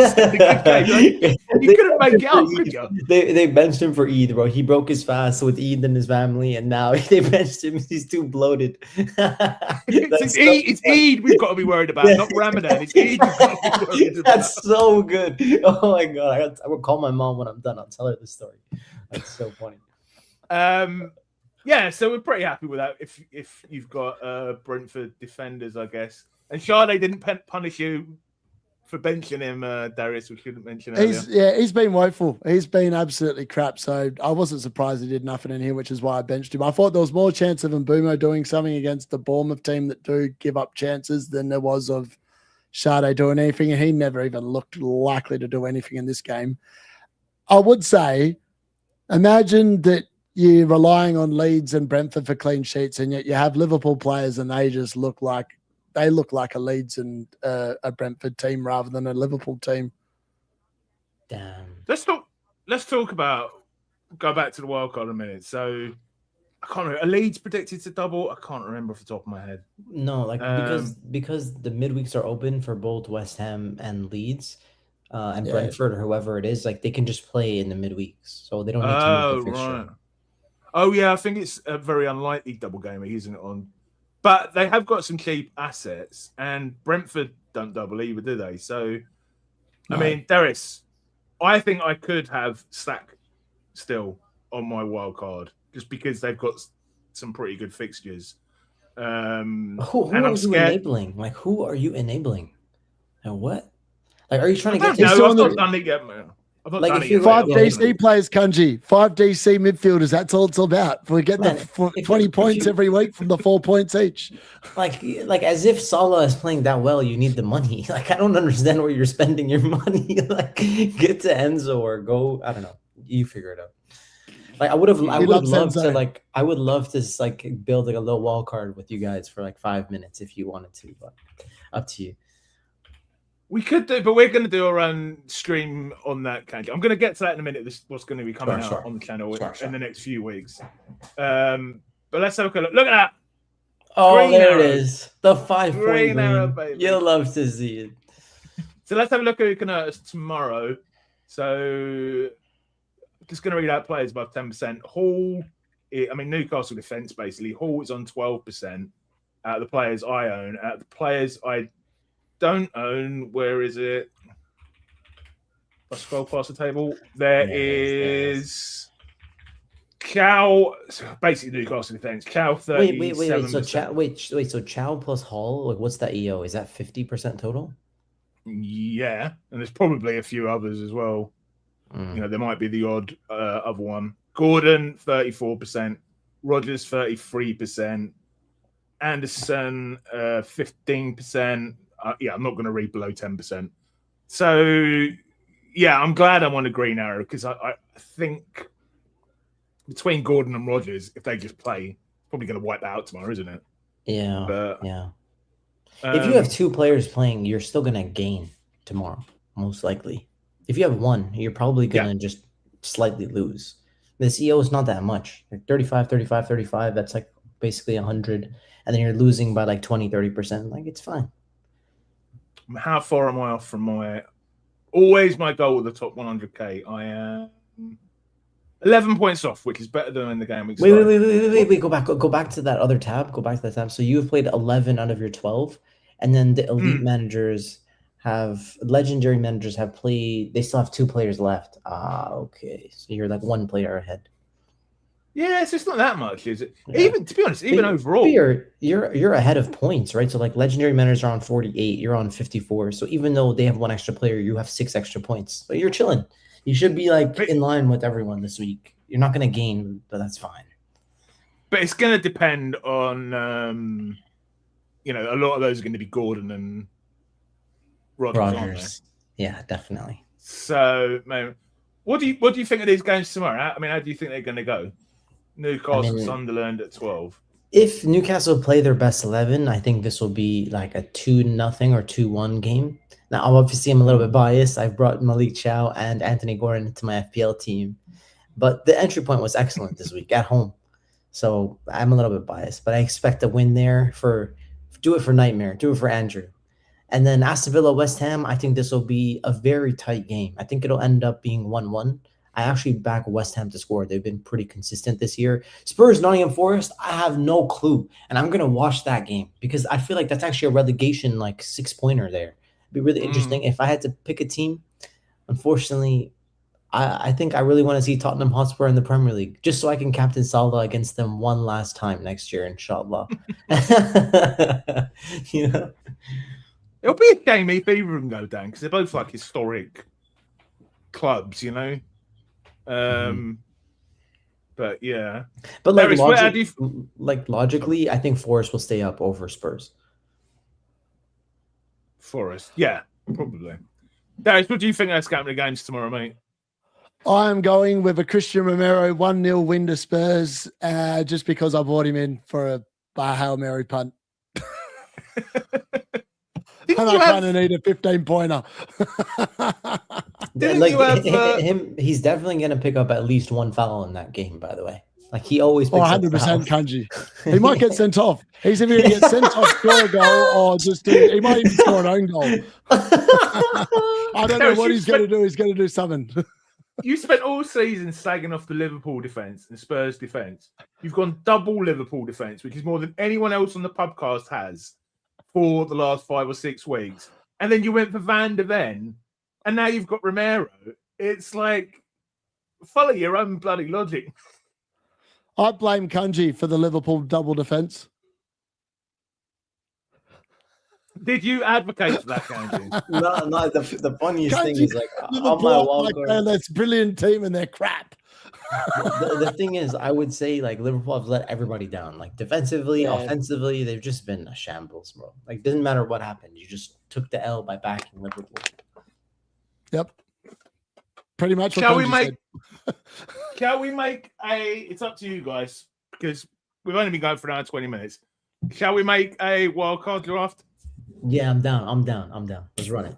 make it up, could you? They benched him for Eid, bro. He broke his fast with Eid and his family, and now they benched him. He's too bloated. It's Eid we've got to be worried about, not Ramadan. It's Eid we've got to be worried about. That's so good. Oh my god! I will call my mom when I'm done. I'll tell her the story. That's so funny. Yeah, so we're pretty happy with that. If you've got Brentford defenders, I guess, and Sade didn't punish you for benching him, Darius. We shouldn't mention earlier. He's been woeful. He's been absolutely crap. So I wasn't surprised he did nothing in here, which is why I benched him. I thought there was more chance of Mbumo doing something against the Bournemouth team that do give up chances than there was of Sade doing anything, and he never even looked likely to do anything in this game. I would say, imagine that you're relying on Leeds and Brentford for clean sheets, and yet you have Liverpool players and they just look like a Leeds and a Brentford team rather than a Liverpool team. Damn. Let's talk about, go back to the wildcard in a minute. So I can't remember. Are Leeds predicted to double? I can't remember off the top of my head. No, because the midweeks are open for both West Ham and Leeds. And Brentford or whoever it is, like they can just play in the midweeks, so they don't need to make the fixture. Right. Oh yeah, I think it's a very unlikely double game, isn't it? But they have got some cheap assets, and Brentford don't double either, do they? So, I mean, Darius, I think I could have Slack still on my wild card just because they've got some pretty good fixtures. Who are you enabling? Like, who are you enabling? And what? Like, are you trying to get? No, I've not done it yet, man. Like if 5 DC players, Kanji, 5 DC midfielders, that's all it's about. We get 20 points every week from the 4 points each. Like as if Salah is playing that well, you need the money. Like, I don't understand where you're spending your money. Like, get to Enzo or go. I don't know. You figure it out. Like, I would love to build like a little wall card with you guys for like 5 minutes if you wanted to, but up to you. We could do, but we're going to do our own stream on that, Kanji. I'm going to get to that in a minute. This is what's going to be coming out on the channel in the next few weeks. But let's have a look. Look at that. Oh, green there arrow. It is. The 5-point green arrow, baby. You'll love to see it. So let's have a look at who can hurt us tomorrow. So just going to read out players above 10%. Hall, Newcastle defence, basically. Hall is on 12%. Out of the players I own. Out of the players I don't own, where is it? Let's scroll past the table. There is Chow, basically Newcastle defense. Chow 37%. Wait. So Chow plus Hall, like what's that EO? Is that 50% total? Yeah, and there's probably a few others as well. There might be the odd other one. Gordon 34%, Rodgers 33%, Anderson 15%. I'm not going to read below 10%. So, yeah, I'm glad I'm on a green arrow because I think between Gordon and Rodgers, if they just play, probably going to wipe that out tomorrow, isn't it? Yeah. If you have 2 players playing, you're still going to gain tomorrow, most likely. If you have 1, you're probably going to just slightly lose. This EO is not that much. Like 35, 35, 35, that's like basically 100. And then you're losing by like 20, 30%. Like, it's fine. How far am I off from my goal with the top 100k? I am 11 points off, which is better than in the game. Wait. Go back to that other tab. Go back to that tab. So you've played 11 out of your 12, and then the elite legendary managers have played. They still have 2 players left. Okay. So you're like 1 player ahead. Yeah, it's just not that much, is it? Yeah. Even to be honest, overall, you're ahead of points, right? So like legendary managers are on 48, you're on 54. So even though they have 1 extra player, you have 6 extra points. So you're chilling. You should be like in line with everyone this week. You're not going to gain, but that's fine. But it's going to depend on, a lot of those are going to be Gordon and Rodgers. Yeah, definitely. So, man, what do you think of these games tomorrow? I mean, how do you think they're going to go? Newcastle, Sunderland at 12. If Newcastle play their best 11, I think this will be like a 2-0 or 2-1 game. Now, obviously, I'm a little bit biased. I've brought Malik Chow and Anthony Gordon into my FPL team. But the entry point was excellent this week at home. So I'm a little bit biased, but I expect a win there do it for Nightmare, do it for Andrew. And then Aston Villa, West Ham, I think this will be a very tight game. I think it'll end up being 1-1. I actually back West Ham to score. They've been pretty consistent this year. Spurs, Nottingham Forest, I have no clue. And I'm going to watch that game because I feel like that's actually a relegation, like 6-pointer there. It'd be really interesting. If I had to pick a team, unfortunately, I think I really want to see Tottenham Hotspur in the Premier League just so I can captain Salah against them one last time next year, inshallah. You know? It'll be a game if either of them go down because they're both like historic clubs, you know. But yeah, but like, logically, I think Forest will stay up over Spurs. Forest, yeah, probably. Darius, what do you think that's going to the games tomorrow, mate? I'm going with a Christian Romero 1-0 win to Spurs, just because I brought him in for a Hail Mary punt. And I kind of need a 15-pointer. He's definitely going to pick up at least one foul in that game, by the way. Like, he always picks 100% Kanji. He might get sent off. He's either going to get sent off, score a goal, or he might even score an own goal. I don't know what he's going to do. He's going to do something. You spent all season slagging off the Liverpool defence and Spurs defence. You've gone double Liverpool defence, which is more than anyone else on the podcast has for the last 5 or 6 weeks. And then you went for Van de Ven, and now you've got Romero. It's like, follow your own bloody logic. I blame Kanji for the Liverpool double defence. Did you advocate for that, Kanji? No. The funniest thing is, like, on my wildcard, that's brilliant team and they're crap. The thing is, I would say, like, Liverpool have let everybody down. Like, defensively, offensively, they've just been a shambles, bro. Like, doesn't matter what happened. You just took the L by backing Liverpool. Yep. Pretty much what Shall we make it's up to you guys, because we've only been going for another 20 minutes. Shall we make a wildcard draft? Yeah, I'm down. Let's run it.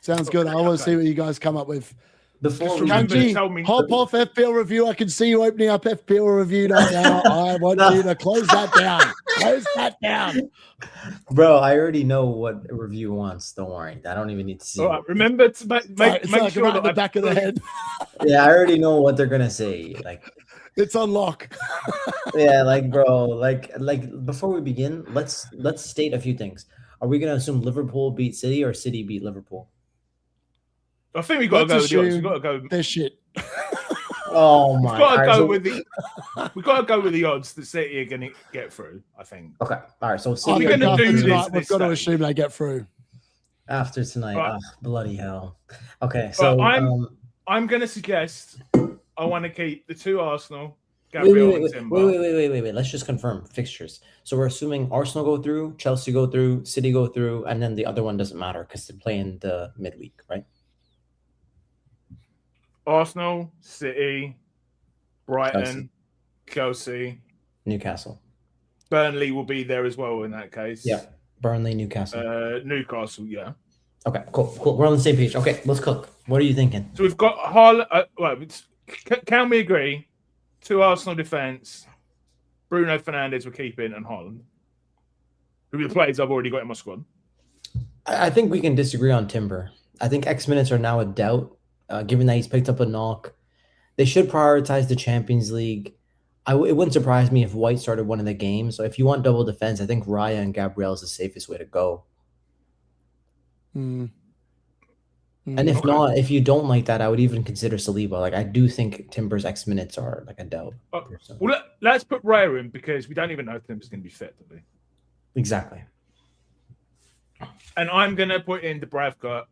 Sounds good. I want to see what you guys come up with. Before Kanji, hop off FPL review. I can see you opening up FPL review now. I want you to close that down. Close that down. Bro, I already know what a review wants. Don't worry. I don't even need to see. All right, remember to make sure that the back of the head. Yeah, I already know what they're gonna say. Like, it's on lock. Yeah, like, bro, like before we begin, let's state a few things. Are we gonna assume Liverpool beat City or City beat Liverpool? I think we got to go with the odds. We've got to go. They're shit. Oh my! We've got to go with the odds that City are going to get through. I think. Okay. All right. So we're going to do this. We've got to assume they get through after tonight. Right. Oh, bloody hell! Okay. So I'm going to suggest I want to keep the 2 Arsenal. Gabriel and Timber. Wait. Let's just confirm fixtures. So we're assuming Arsenal go through, Chelsea go through, City go through, and then the other one doesn't matter because they're playing the midweek, right? Arsenal, City, Brighton, Chelsea, Newcastle. Burnley will be there as well in that case. Yeah, Burnley, Newcastle. Newcastle, yeah. Okay, cool. We're on the same page. Okay, let's cook. What are you thinking? So we've got Haaland. Can we agree? 2 Arsenal defence, Bruno Fernandes we're keeping, and Haaland. Who are the players I've already got in my squad? I think we can disagree on Timber. I think X minutes are now a doubt. Given that he's picked up a knock, they should prioritize the Champions League. It wouldn't surprise me if White started one of the games. So if you want double defense, I think Raya and Gabriel is the safest way to go. And if not, if you don't like that, I would even consider Saliba. Like, I do think Timber's X minutes are like a doubt. Well, let's put Raya in because we don't even know if Timber's going to be fit. Do we? Exactly. And I'm going to put in Dubravka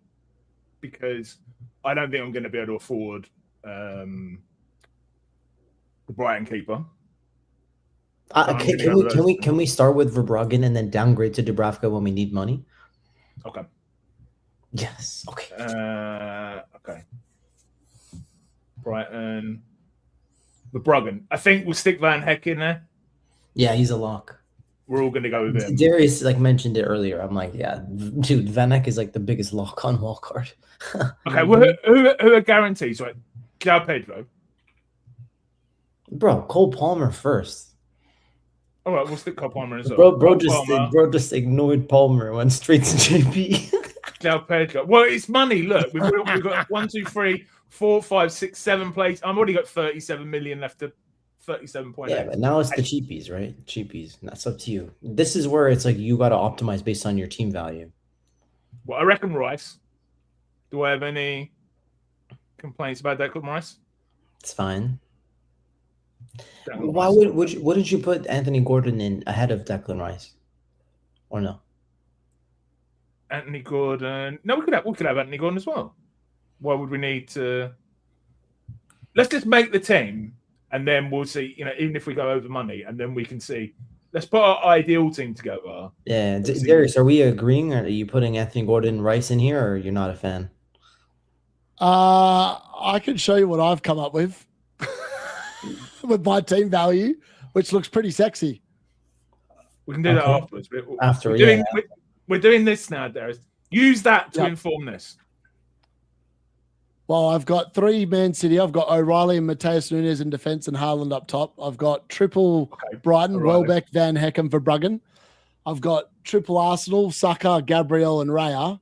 because I don't think I'm going to be able to afford the Brighton keeper. Can we start with Verbruggen and then downgrade to Dubravka when we need money? Okay. Yes. Okay. Okay. Brighton. Verbruggen. I think we'll stick Van Heck in there. Yeah, he's a lock. We're all going to go with him. Darius mentioned it earlier. I'm like, yeah, dude, Van Heck is the biggest lock on Wildcard. Okay, well, who are guarantees? Right, João Pedro. Bro, Cole Palmer first. All right, we'll stick Cole Palmer as well. Bro just ignored Palmer, went straight to JP. Well, it's money. Look, we've got 1, 2, 3, 4, 5, 6, 7 plays. I've already got 37 million left to 37.8. Yeah, but now it's the cheapies, right? Cheapies. That's up to you. This is where it's like you got to optimize based on your team value. Well, I reckon Rice. Do I have any complaints about Declan Rice? It's fine. Why wouldn't you put Anthony Gordon in ahead of Declan Rice? Or no? Anthony Gordon. No, we could have Anthony Gordon as well. Why would we need to? Let's just make the team, and then we'll see. Even if we go over money, and then we can see. Let's put our ideal team together. Yeah, Darius, are we agreeing? Or are you putting Anthony Gordon, Rice in here, or you're not a fan? I can show you what I've come up with. With my team value, which looks pretty sexy. We can do that afterwards. We're doing this now, Darius. Use that to inform this. Well, I've got 3 Man City. I've got O'Reilly and Mateus Nunes in defence and Haaland up top. I've got triple Brighton, Welbeck, Van Heckem for Bruggen. I've got triple Arsenal, Saka, Gabriel and Raya.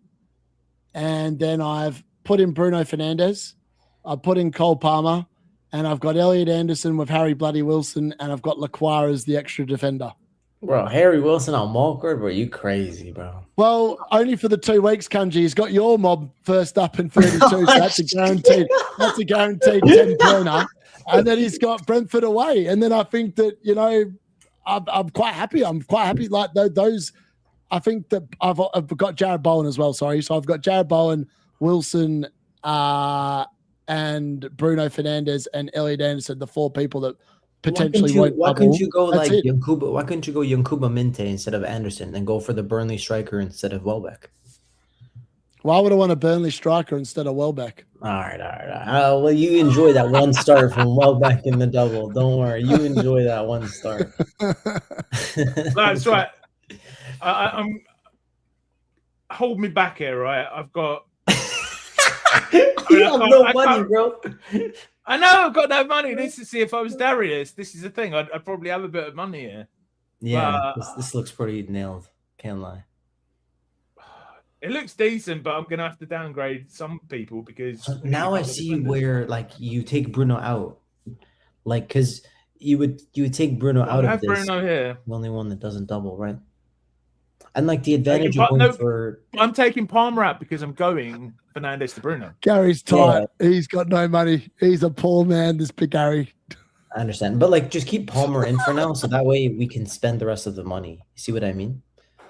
And then I've put in Bruno Fernandes. I've put in Cole Palmer. And I've got Elliot Anderson with Harry Bloody Wilson, and I've got Lacroix as the extra defender. Bro, Harry Wilson on Wildcard, bro, you crazy, bro. Well, only for the 2 weeks, Kanji. He's got your mob first up in 32, so that's a guaranteed 10-pointer. And then he's got Brentford away. And then I think that, I'm quite happy. Like those, I think that I've got Jared Bowen as well, sorry. So I've got Jared Bowen, Wilson, and Bruno Fernandes and Elliot Anderson, the 4 people that potentially won't. Why couldn't you go like Yankuba? Why couldn't you go Yankuba Minte instead of Anderson and go for the Burnley striker instead of Welbeck? Why would I want a Burnley striker instead of Welbeck? All right. Well, you enjoy that one start from Welbeck in the double. Don't worry, you enjoy that one start. That's right. I'm hold me back here, right? I've got. You have no money, bro. I know I've got no money. This is see if I was Darius. This is the thing. I'd probably have a bit of money here. Yeah, this looks pretty nailed. Can't lie. It looks decent, but I'm gonna have to downgrade some people because now I see where like you take Bruno out, like because you would take Bruno out of this. Bruno here, the only one that doesn't double, right? And like the advantage of going for... I'm taking Palmer out because I'm going Fernandes to Bruno. Gary's tight. Yeah. He's got no money. He's a poor man, this big Gary. I understand. But like just keep Palmer in for now so that way we can spend the rest of the money. You see what I mean?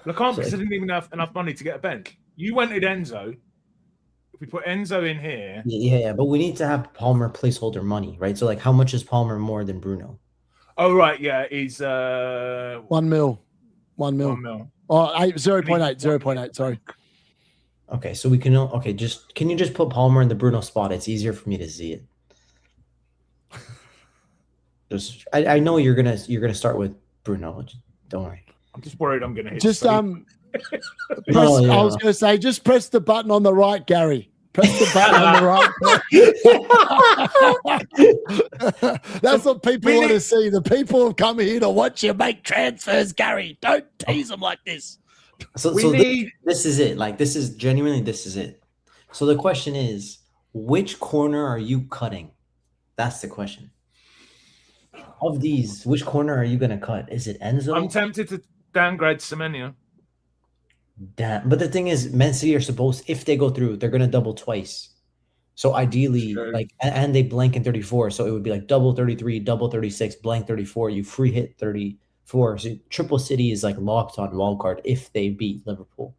Look, I didn't even have enough money to get a bench. You wanted Enzo. If we put Enzo in here... Yeah, but we need to have Palmer placeholder money, right? So like how much is Palmer more than Bruno? Oh, right, yeah. He's... 1 mil. 1 mil. 1 mil. Oh, 0.8, sorry. Okay, so we can can you just put Palmer in the Bruno spot? It's easier for me to see it. Just I know you're gonna start with Bruno. Don't worry. I'm just worried I'm gonna hit. Just I was gonna say just press the button on the right, Gary. Press the button on the right. That's what people want to see. The people have come here to watch you make transfers, Gary. Don't tease them like this. This is it. Like this is it. So the question is, which corner are you cutting? That's the question. Of these, which corner are you gonna cut? Is it Enzo? I'm tempted to downgrade Semenyo. Damn. But the thing is, Man City are supposed, if they go through, they're going to double twice. So ideally, and they blank in 34. So it would be like double 33, double 36, blank 34. You free hit 34. So Triple City is like locked on wildcard if they beat Liverpool.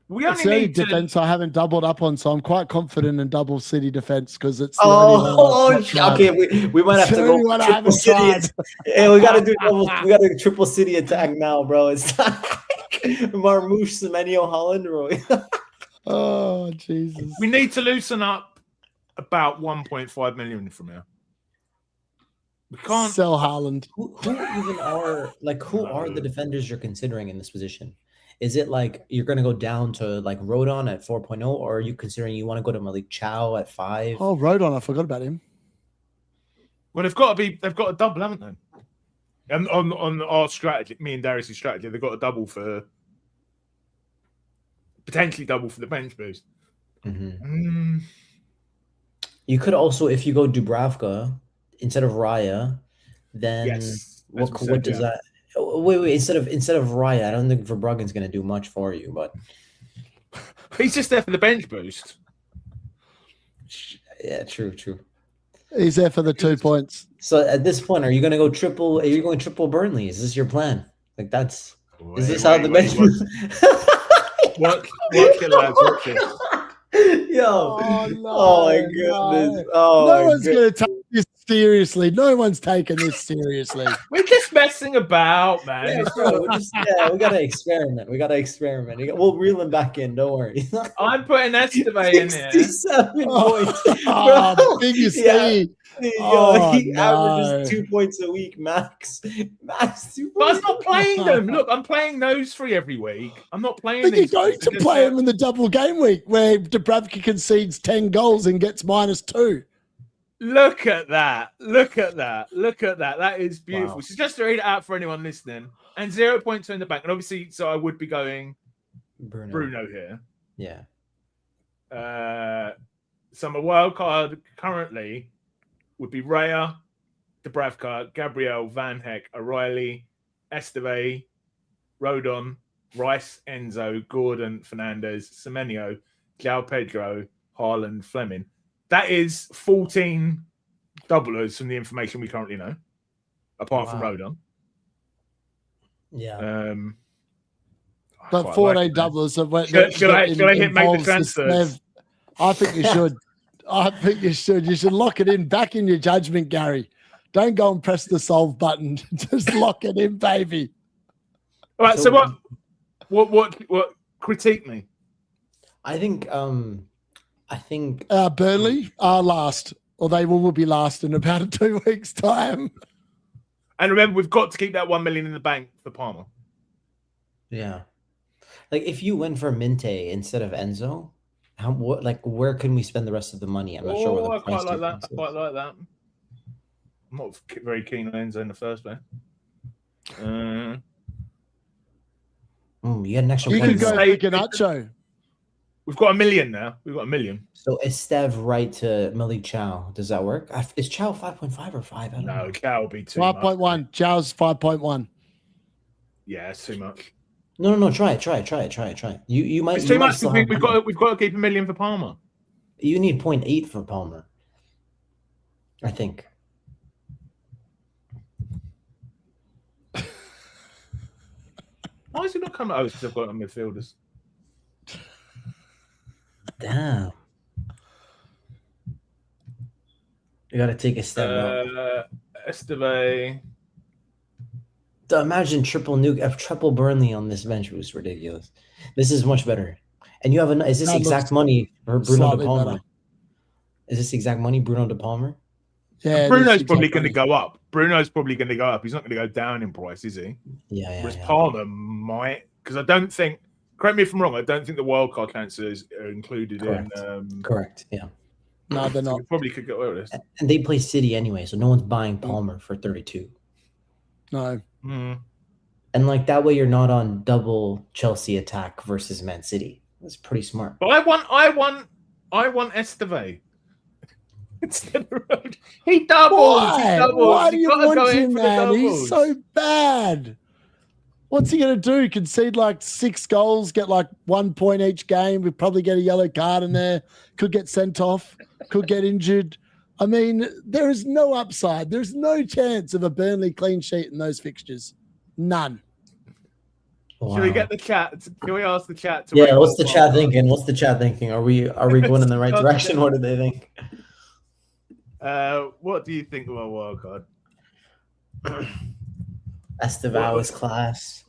We only need defense I haven't doubled up on, so I'm quite confident in double City defense because it's okay. We might have to go Triple City. Yeah, we got to do double. We got to do Triple City attack now, bro. It's Marmouche, Semenyo, Holland, bro. Oh Jesus! We need to loosen up about 1.5 million from here. We can't sell Haaland. Who even are who are the defenders you're considering in this position? Is it like you're going to go down to like Rodon at 4.0, or are you considering you want to go to Malik Chow at 5? Oh, Rodon, I forgot about him. Well, they've got a double, haven't they? And on our strategy, me and Darius' strategy, they've got a double for potentially double for the bench boost. You could also, if you go Dubravka instead of Raya, then what does that? Wait. Instead of Raya, I don't think Verbruggen's going to do much for you, but he's just there for the bench boost. Yeah, true. He's there for the 2 points. So at this point, are you going to go triple? Are you going triple Burnley? Is this your plan? Like that's? Is this how the bench? What lads? Watch it. Yo! Oh my goodness! No one's going to take this seriously. No one's taking this seriously. We're just messing about, man. Yeah, bro, we gotta experiment. We'll reel him back in. Don't worry. I'm putting Esteve in there. 67 points. Biggest he averages 2 points a week, max. 2 points. But I'm not playing them. Look, I'm playing those 3 every week. I'm not playing But these. you're going to play them in the double game week where Dubravka concedes 10 goals and gets -2. Look at that. That is beautiful. Wow. So just to read it out for anyone listening. And 0 points in the bank. And obviously, so I would be going Bruno here. Yeah. So my wild card currently would be Raya, Dubravka, Gabriel, Van Heck, O'Reilly, Esteve, Rodon, Rice, Enzo, Gordon, Fernandez, Semenyo, João Pedro, Haaland, Fleming. That is 14 doublers from the information we currently know, apart from Rodon. Yeah. But 14 doublers. Should I hit make the transfers? I think you should. You should lock it in. Back in your judgment, Gary. Don't go and press the solve button. Just lock it in, baby. All right. So what critique me? I think Burnley are last, or they will be last in about 2 weeks' time. And remember, we've got to keep that 1 million in the bank for Palmer. Yeah. Like if you went for Minte instead of Enzo, where can we spend the rest of the money? I'm not sure. What the I quite like that. I'm not very keen on Enzo in the first place. You got an extra. You could go like Garnacho. We've got 1 million now. We've got 1 million. So Esteve right to Malik Chow. Does that work? Is Chow 5.5 or 5? I don't know. Chow will be 2. 5.1. Chow's 5.1 Yeah, it's too much. No. Try it. You might. It's too much. We've got to keep 1 million for Palmer. You need 0.8 for Palmer. I think. Why is he not coming? Oh, because I've got on midfielders. Damn. You got to take a step up. Esteve. Imagine triple Burnley on this bench was ridiculous. This is much better. And you have is this exact money for Bruno De Palma? Better. Is this exact money, Bruno De Palma? Yeah, Bruno's probably going to go up. He's not going to go down in price, is he? Yeah. Whereas Palmer might, because I don't think. Correct me if I'm wrong. I don't think the wildcard transfers are included in. Correct. Yeah. No, they're not. We probably could get away with this. And they play City anyway, so no one's buying Palmer for 32. No. Mm. And like that way, you're not on double Chelsea attack versus Man City. That's pretty smart. But I want Esteve instead of Road. He doubles. Why do you want him, man? He's so bad. What's he going to do? Concede like 6 goals, get like 1 point each game. We'd probably get a yellow card in there. Could get sent off. Could get injured. I mean, there is no upside. There's no chance of a Burnley clean sheet in those fixtures. None. Wow. Should we get the chat? Can we ask the chat? What's the chat thinking? Are we going in the right direction? What do they think? What do you think of our wildcard? Estevao is class.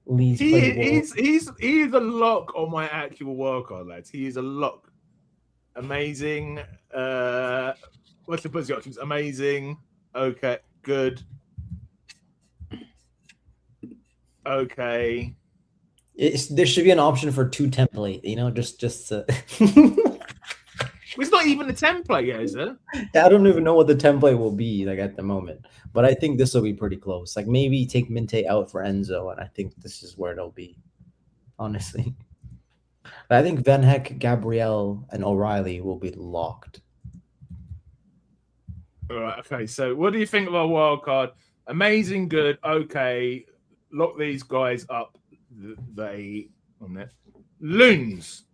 Leeds he is a lock on my actual wildcard, lads. He is a lock. Amazing. What's the pussy options? Amazing. Okay. Good. Okay. There should be an option for 2 template. Just to... It's not even a template yet, is it? I don't even know what the template will be like at the moment, but I think this will be pretty close. Like maybe take Minte out for Enzo, and I think this is where it'll be. Honestly, but I think Van Heck, Gabriel, and O'Reilly will be locked. All right. Okay. So, what do you think of our wild card? Amazing, good, okay. Lock these guys up. They on it. Loons.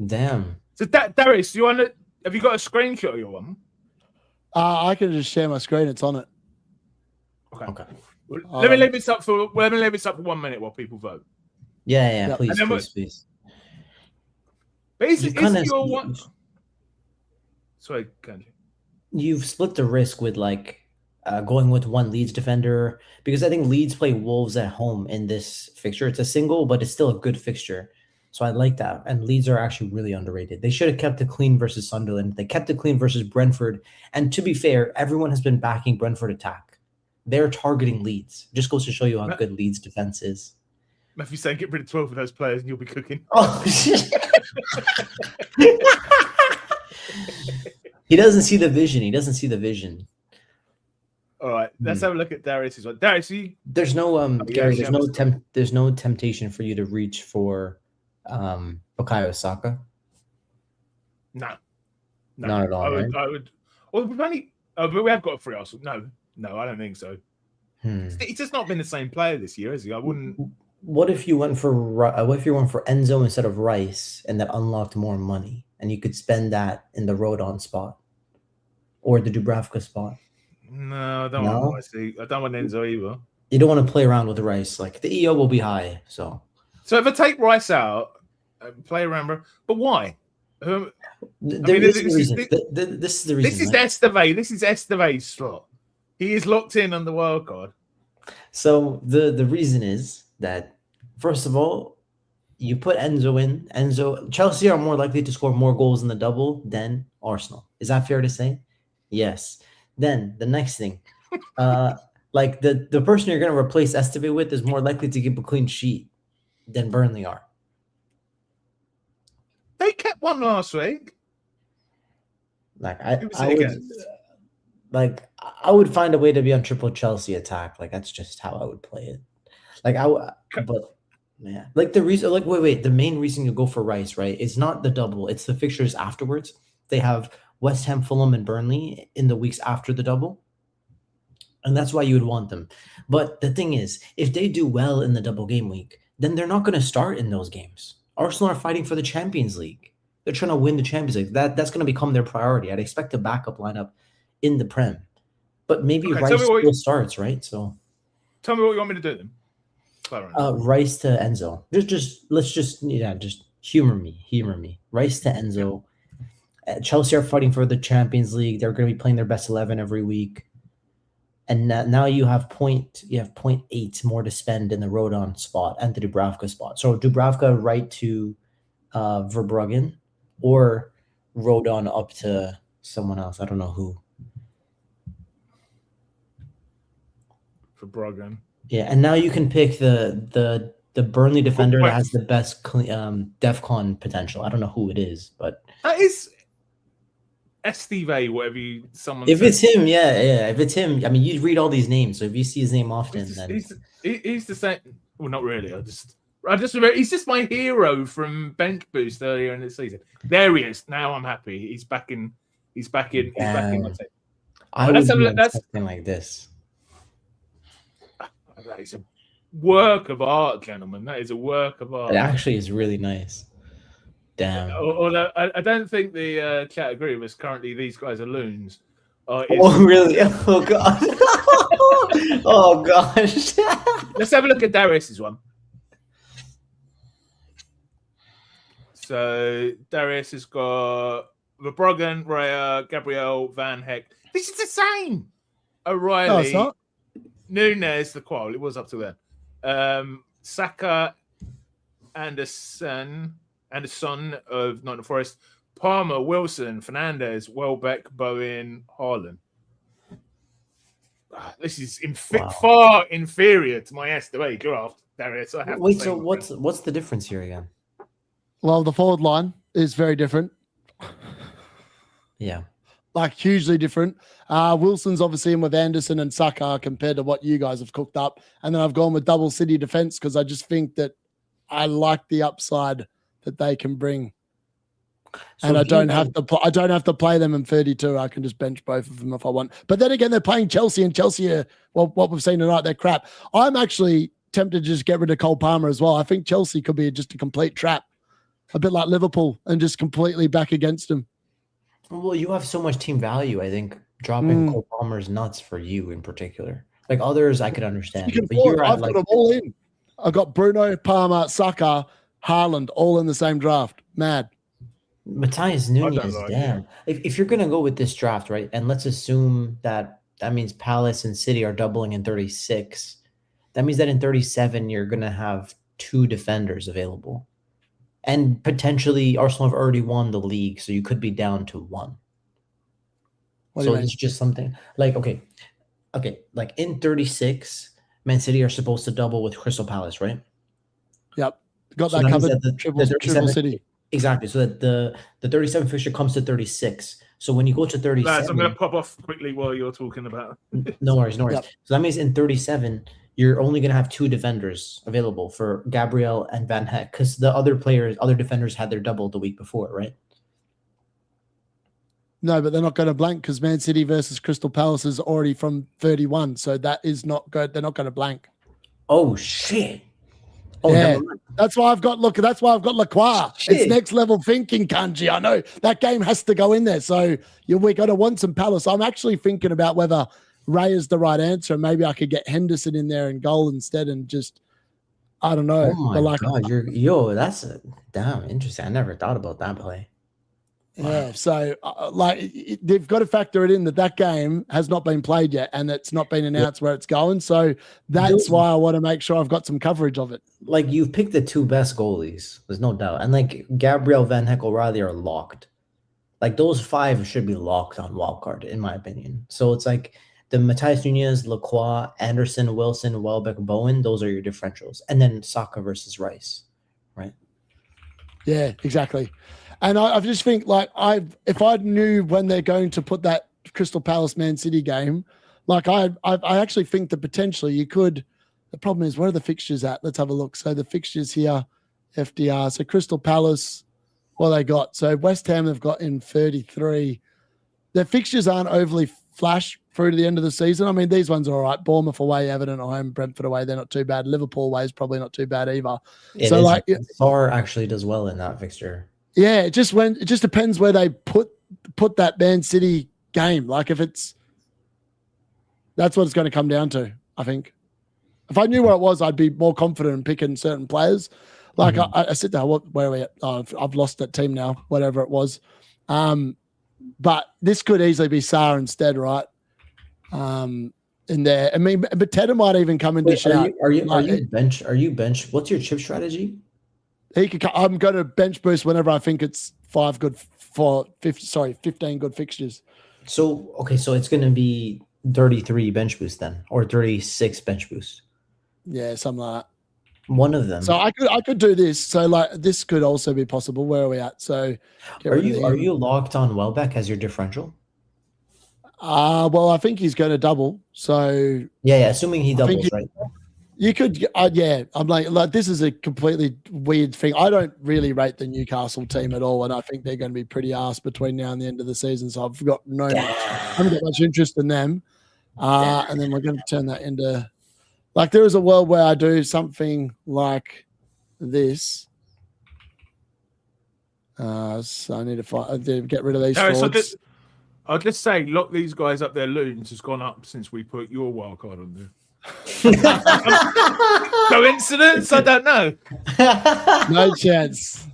Damn. So Darius, have you got a screenshot of your one? I can just share my screen. It's on it. Okay. Well, let me leave this up for 1 minute while people vote. Yeah. Please. But is your one? Sorry, Kanji. You've split the risk with going with one Leeds defender, because I think Leeds play Wolves at home in this fixture. It's a single, but it's still a good fixture. So I like that. And Leeds are actually really underrated. They should have kept it clean versus Sunderland. They kept it clean versus Brentford. And to be fair, everyone has been backing Brentford attack. They're targeting Leeds. Just goes to show you how good Leeds defense is. Matthew saying get rid of 12 of those players and you'll be cooking. Oh, shit. He doesn't see the vision. All right, let's have a look at Darius's one. Darius, there's no Gary. There's no temptation for you to reach for Bukayo Saka. No, not at all. I would. Well, but we have got a free Arsenal. No, I don't think so. He's just not been the same player this year, has he? I wouldn't. What if you went for Enzo instead of Rice, and that unlocked more money, and you could spend that in the Rodon spot or the Dubravka spot? No, I don't want Rice. I don't want Enzo either. You don't want to play around with Rice. Like the EO will be high. So if I take Rice out, play around, but why? This is the reason. This is Esteve. This is Esteve's slot. He is locked in on the wild card. So the reason is that, first of all, you put Enzo in. Chelsea are more likely to score more goals in the double than Arsenal. Is that fair to say? Yes. Then the next thing, the person you're going to replace Esteve with is more likely to keep a clean sheet than Burnley are. They kept one last week. I would find a way to be on triple Chelsea attack. Like that's just how I would play it. The main reason you go for Rice, right? It's not the double. It's the fixtures afterwards. They have West Ham, Fulham, and Burnley in the weeks after the double. And that's why you would want them. But the thing is, if they do well in the double game week, then they're not going to start in those games. Arsenal are fighting for the Champions League. They're trying to win the Champions League. That's going to become their priority. I'd expect a backup lineup in the Prem. But maybe Rice still starts, right? So tell me what you want me to do then. Rice to Enzo. Just humor me. Rice to Enzo. Chelsea are fighting for the Champions League. They're going to be playing their best 11 every week. And now you have 0.8 more to spend in the Rodon spot and the Dubravka spot. So Dubravka right to Verbruggen, or Rodon up to someone else. I don't know who. Verbruggen. Yeah, and now you can pick the Burnley defender that has the best DEFCON potential. I don't know who it is, but that is Esteve, whatever someone. If it's him, yeah. If it's him, I mean, you read all these names, so if you see his name often, he's the same. Well, not really. I just remember he's just my hero from Bench Boost earlier in the season. There he is. Now I'm happy. He's back in. He's back in my team. I would do something like this. That is a work of art, gentlemen. That is a work of art. It actually is really nice. Damn. Although I don't think the chat agree with us. Currently, these guys are loons. Really? Oh, God. Oh, gosh. Let's have a look at Darius's one. So, Darius has got Verbruggen, Raya, Gabriel, Van Heck. This is the same. O'Reilly. No, it's not. Nunes, the qual. It was up to then. Saka, Anderson of Nottingham Forest, Palmer, Wilson, Fernandez, Welbeck, Bowen, Haaland. This is far inferior to my Esteve draft, Darius. Wait, so what's the difference here again? Well, the forward line is very different. Yeah. Like hugely different. Wilson's obviously in with Anderson and Saka compared to what you guys have cooked up. And then I've gone with double City defense because I just think that I like the upside that they can bring. So and I don't have to play them in 32. I can just bench both of them if I want. But then again, they're playing Chelsea, and Chelsea are, well, what we've seen tonight, they're crap. I'm actually tempted to just get rid of Cole Palmer as well. I think Chelsea could be just a complete trap, a bit like Liverpool, and just completely back against them. Well, you have so much team value. I think dropping Cole Palmer is nuts for you in particular. Like others, I could understand. But I've got them all in. I've got Bruno, Palmer, Saka, Haaland, all in the same draft. Mad. Matthias Nunez, damn. If you're going to go with this draft, right, and let's assume that means Palace and City are doubling in 36, that means that in 37, you're going to have 2 defenders available. And potentially Arsenal have already won the league, so you could be down to 1. So it's just something like, okay, like in 36, Man City are supposed to double with Crystal Palace, right? Yep. Got that covered. Triple City. Exactly. So that the 37 fixture comes to 36. So when you go to 37, lads, I'm going to pop off quickly while you're talking about. No worries. Yep. So that means in 37, you're only going to have 2 defenders available for Gabriel and Van Heck because the other defenders had their double the week before, right? No, but they're not going to blank because Man City versus Crystal Palace is already from 31. So that is not good. They're not going to blank. Oh, shit. Oh, yeah, that's why I've got Lacroix. It's next level thinking, Kanji. I know that game has to go in there. So we're going to want some Palace. I'm actually thinking about whether Ray is the right answer. Maybe I could get Henderson in there in goal instead and just, I don't know. Oh my God, that's damn interesting. I never thought about that play. Yeah, so they've got to factor it in that game has not been played yet and it's not been announced where it's going. So that's why I want to make sure I've got some coverage of it. Like you've picked the 2 best goalies, there's no doubt. And like Gabriel, Van Heck, O'Reilly are locked. Like those 5 should be locked on Wildcard, in my opinion. So it's like the Matthias Nunez, Lacroix, Anderson, Wilson, Welbeck, Bowen, those are your differentials. And then Saka versus Rice, right? Yeah, exactly. And I just think if I knew when they're going to put that Crystal Palace Man City game, like I actually think that potentially you could. The problem is, where are the fixtures at? Let's have a look. So the fixtures here, FDR. So Crystal Palace, what they got? So West Ham they've got in 33. Their fixtures aren't overly flash through to the end of the season. I mean, these ones are all right. Bournemouth away, Everton at home, Brentford away. They're not too bad. Liverpool away is probably not too bad either. Sar actually does well in that fixture. Yeah, it just depends where they put that Man City game. Like that's what it's going to come down to, I think. If I knew where it was, I'd be more confident in picking certain players. Like I sit there, where are we at? Oh, I've lost that team now, whatever it was. But this could easily be Sarr instead, right? In there. I mean, but Tedder might even come into shout. Are you bench? What's your chip strategy? I'm going to bench boost whenever I think it's 15 good fixtures. So it's going to be 33 bench boost then, or 36 bench boost. Yeah, something like that. One of them. So I could do this. So this could also be possible. Where are we at? So are you locked on Welbeck as your differential? Well, I think he's going to double. So yeah, assuming he doubles, right? You could, yeah. I'm like this is a completely weird thing. I don't really rate the Newcastle team at all, and I think they're going to be pretty arse between now and the end of the season. So I've got I haven't got much interest in them. And then we're going to turn that into there is a world where I do something like this. So I need to get rid of these frauds. I'll just say, lock these guys up. Their loons has gone up since we put your wild card on there. Coincidence? I don't know. No chance.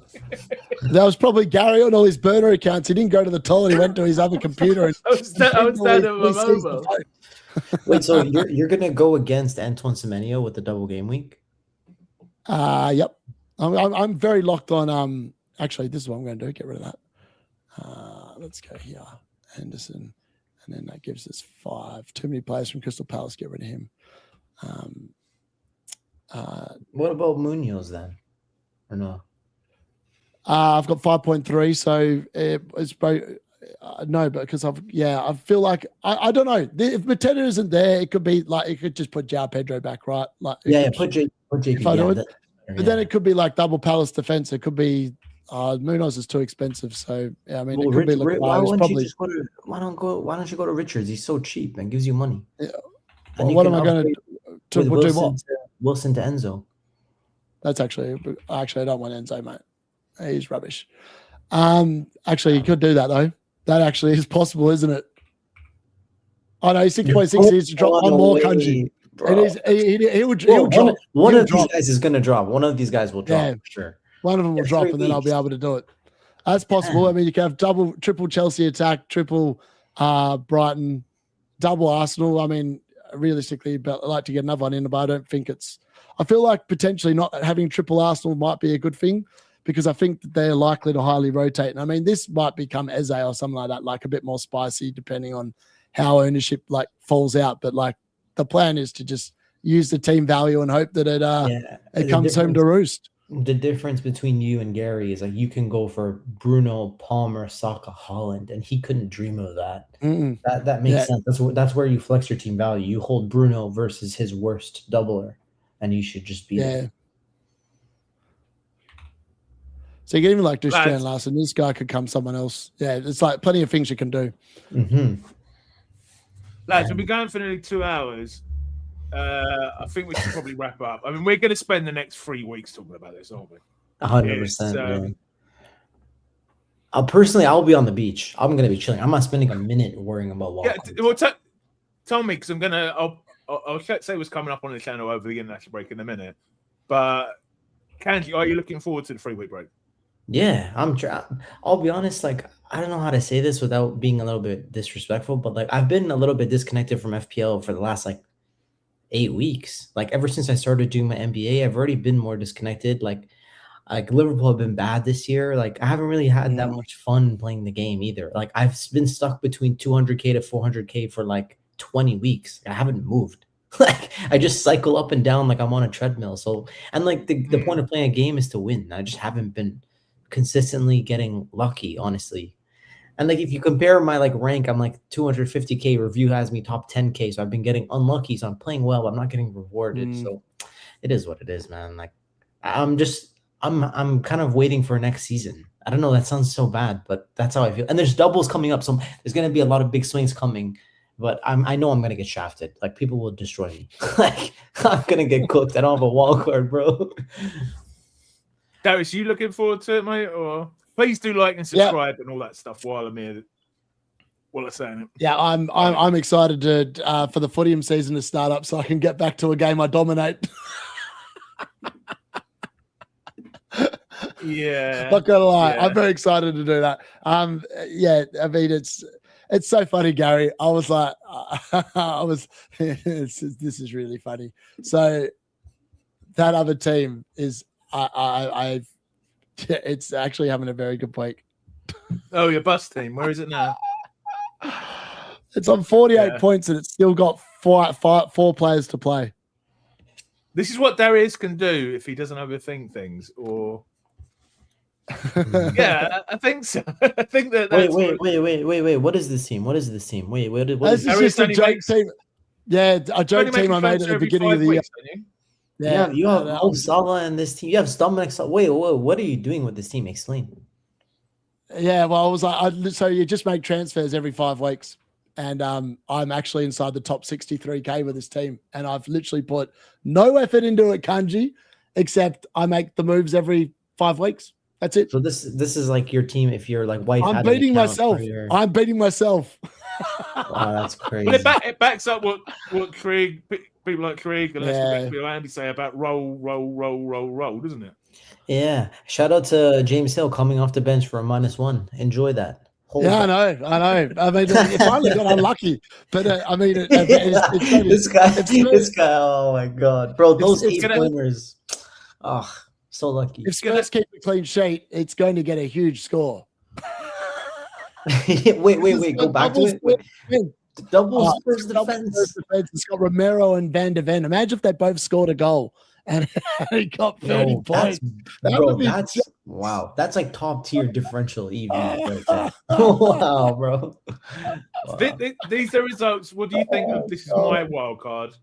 That was probably Gary on all his burner accounts. He didn't go to the toilet. He went to his other computer. And I was standing on my mobile. Wait, so you're gonna go against Antoine Semenyo with the double game week? Yep. I'm very locked on. Actually, this is what I'm going to do. Get rid of that. Let's go here, Henderson, and then that gives us 5. Too many players from Crystal Palace. Get rid of him. What about Munoz then, or no? I've got 5.3, so it's no, because I feel like I don't know if Mateta isn't there, it could be like it could just put João Pedro back, right? Like put JP. If I do it, but then it could be like double Palace defense. It could be Munoz is too expensive, so yeah, I mean it could be like why don't you go to Richards? He's so cheap and gives you money. Yeah. Well, what am I going to do? Wilson to Enzo. That's actually I don't want Enzo, mate. He's rubbish. Actually, you could do that though. That actually is possible, isn't it? Oh no, he's 6.6. He needs to drop one more Kanji. He'll drop. One of these guys is going to drop. One of these guys will drop for sure. One of them will drop, and then I'll be able to do it. That's possible. I mean, you can have triple Chelsea attack, triple Brighton, double Arsenal. I mean, realistically, but I'd like to get another one in, but I don't think it's. I feel like potentially not having triple Arsenal might be a good thing because I think that they're likely to highly rotate. And I mean, this might become Eze or something like that, like a bit more spicy depending on how ownership like falls out. But like the plan is to just use the team value and hope that it comes home to roost. The difference between you and Gary is like you can go for Bruno, Palmer, Saka, Holland, and he couldn't dream of that. That makes sense. That's where you flex your team value. You hold Bruno versus his worst doubler, and you should just be there. So you can even like Dushtan Larson. This guy could come someone else. Yeah, it's like plenty of things you can do. Lads, we've been going for nearly 2 hours. I think we should probably wrap up. I mean, we're going to spend the next 3 weeks talking about this, aren't we? 100%. Personally, I'll be on the beach. I'm going to be chilling. I'm not spending a minute worrying about Wildcard. Yeah, well, tell me, because I'll say what's coming up on the channel over the international break in a minute. But Kanji, are you looking forward to the 3-week break? Yeah, I'll be honest, like, I don't know how to say this without being a little bit disrespectful, but like I've been a little bit disconnected from FPL for the last like 8 weeks. Like ever since I started doing my NBA, I've already been more disconnected. Like Liverpool have been bad this year. Like I haven't really had that much fun playing the game either. Like I've been stuck between 200K to 400K for like 20 weeks. I haven't moved. Like I just cycle up and down like I'm on a treadmill. So, and like the point of playing a game is to win. I just haven't been consistently getting lucky, honestly. And like if you compare my like rank, I'm like 250K. Review has me top 10K. So I've been getting unlucky. So I'm playing well, but I'm not getting rewarded. So it is what it is, man. Like I'm kind of waiting for next season. I don't know. That sounds so bad, but that's how I feel. And there's doubles coming up, so there's gonna be a lot of big swings coming. But I know I'm gonna get shafted. Like people will destroy me. Like I'm gonna get cooked. I don't have a wild card, bro. Darius, you looking forward to it, mate? Or please do like and subscribe and all that stuff while I'm here. While I'm saying it. Yeah, I'm excited to for the Footium season to start up, so I can get back to a game I dominate. Yeah, not gonna lie, I'm very excited to do that. Yeah, I mean it's so funny, Gary. I was like, this is really funny. So that other team is. It's actually having a very good week. Oh, your bus team. Where is it now? It's on 48 points and it's still got four players to play. This is what Darius can do if he doesn't overthink things. Or yeah, I think so. I think that. Wait. What is this team? What is this team? Wait. What is this? Is just a joke team. Yeah, a joke team I made at the beginning of the year. Yeah, you have Mo Salah in this team. You have Dominic Salah. Wait, what are you doing with this team? Explain. Yeah, well, I was like, so you just make transfers every 5 weeks, and I'm actually inside the top 63K with this team, and I've literally put no effort into it, Kanji, except I make the moves every 5 weeks. That's it. So this is like your team. If you're like wife, I'm beating myself. I'm beating myself. Wow, that's crazy. But it backs up what Trig, people like Trig and Andy say about roll, doesn't it? Yeah. Shout out to James Hill coming off the bench for a -1. Enjoy that. I know. I mean, it finally got unlucky, but I mean, this guy. Oh my god, bro! Those 8 pointers. Oh, so lucky. If Spurs keep a clean sheet, it's going to get a huge score. wait. Go back to it. Double Spurs defense. It's got Romero and Van de Ven. Imagine if they both scored a goal and he got 30 points. Wow. That's like top tier differential EV right there. Wow, bro. Wow. These are results. What do you think of this? Is my wild card.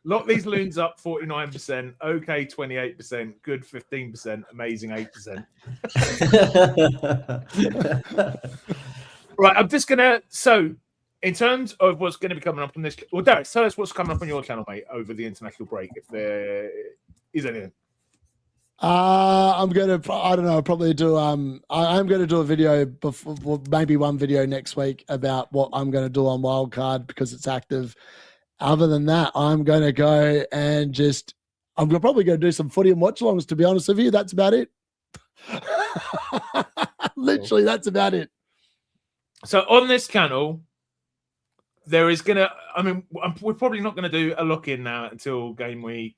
Lock these loons up 49%, okay 28%, good 15%, amazing 8%. Right, I'm just gonna. So, in terms of what's going to be coming up on this, well, Darius, tell us what's coming up on your channel, mate, over the international break, if there is anything. I'm gonna. I don't know. Probably do. I'm gonna do a video before, maybe one video next week about what I'm gonna do on Wildcard because it's active. Other than that, I'm going to go and I'm probably going to do some footy and watch-alongs, to be honest with you. That's about it. Literally, that's about it. So on this channel, there is going to, we're probably not going to do a lock-in now until game week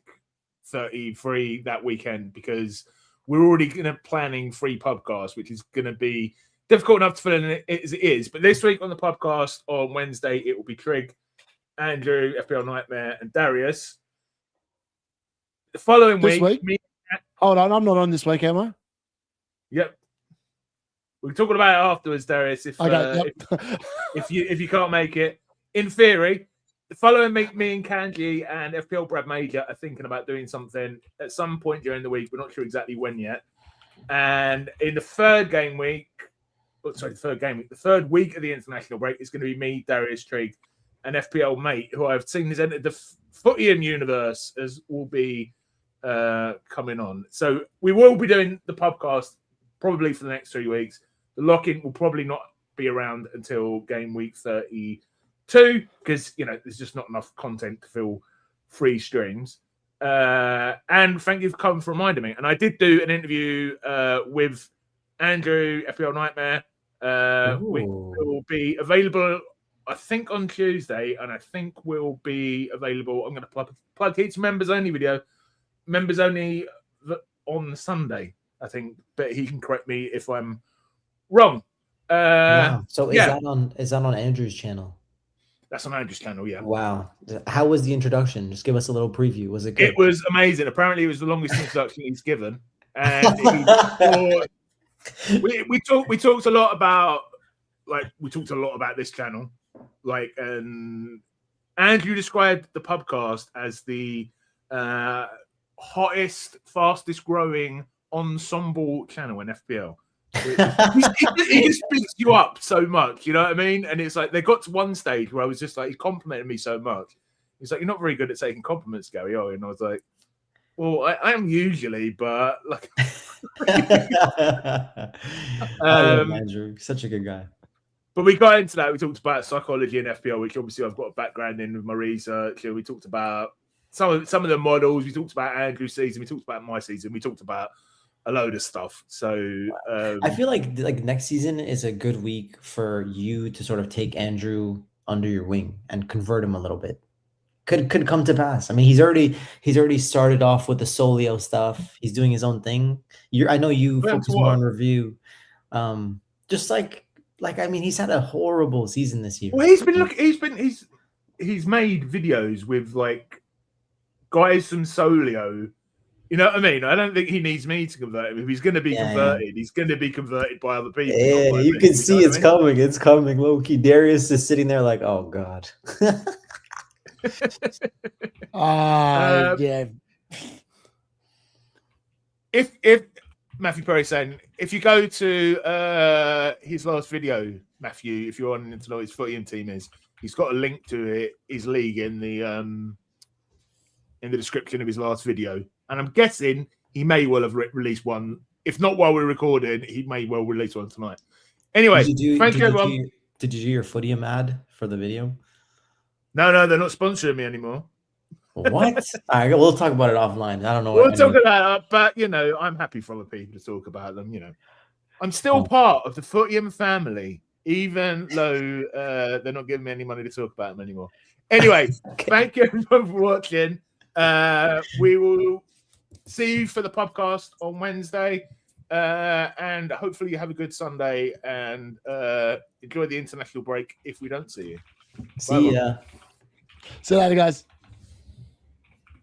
33 that weekend because we're already planning free PubCast, which is going to be difficult enough to fill in as it is. But this week on the PubCast on Wednesday, it will be Trig, Andrew, FPL Nightmare, and Darius. The following week, hold on, I'm not on this week, am I? Yep. We're talking about it afterwards, Darius. If you can't make it, in theory, the following week, me and Kanji and FPL Brad Major are thinking about doing something at some point during the week. We're not sure exactly when yet. And in the third week of the international break, it's going to be me, Darius, Trig, an FPL mate who I've seen has entered the Footian universe as will be coming on. So we will be doing the podcast probably for the next 3 weeks. The lock-in will probably not be around until game week 32 because, there's just not enough content to fill 3 streams. And thank you for coming for reminding me. And I did do an interview with Andrew, FPL Nightmare. Which will be available I think on Tuesday, and I think will be available. I'm going to plug each members only video, members only on Sunday, I think. But he can correct me if I'm wrong. Wow. So is that on Andrew's channel? That's on Andrew's channel, yeah. Wow. How was the introduction? Just give us a little preview. Was it good? It was amazing. Apparently, it was the longest introduction he's given, and we talked a lot about this channel. Andrew described the PubCast as the hottest, fastest growing ensemble channel in FPL. He just picks you up so much, you know what I mean? And it's like they got to one stage where I was just like, he complimented me so much. He's like, "You're not very good at taking compliments, Gary, are you?" And I was like, "Well, I am usually, but like." Andrew, such a good guy. But we got into that. We talked about psychology in FPL, which obviously I've got a background in with my research. We talked about some of the models. We talked about Andrew's season. We talked about my season. We talked about a load of stuff. So I feel like next season is a good week for you to sort of take Andrew under your wing and convert him a little bit. Could come to pass. I mean, he's already started off with the Solio stuff. He's doing his own thing. I know you focus more on review. Just like I mean, he's had a horrible season this year. Well, he's made videos with like guys from Solio. You know what I mean? I don't think he needs me to convert him. If he's going to be converted, he's going to be converted by other people. Yeah, you can see it's coming. It's coming, low key. Darius is sitting there like, oh god. Yeah. If Matthew Perry saying, if you go to his last video, Matthew, if you're on to know what his Footian team is, he's got a link to his league in the description of his last video. And I'm guessing he may well have released one. If not while we're recording, he may well release one tonight. Anyway, thank you, everyone. Did you do your Footium ad for the video? No, they're not sponsoring me anymore. What? All right, we'll talk about it offline. I don't know. We'll talk about it, but I'm happy for other people to talk about them. I'm still part of the Footium family, even though they're not giving me any money to talk about them anymore. Anyway, Thank you everyone for watching. We will see you for the podcast on Wednesday, and hopefully you have a good Sunday and enjoy the international break if we don't see you. See ya. See you later, guys.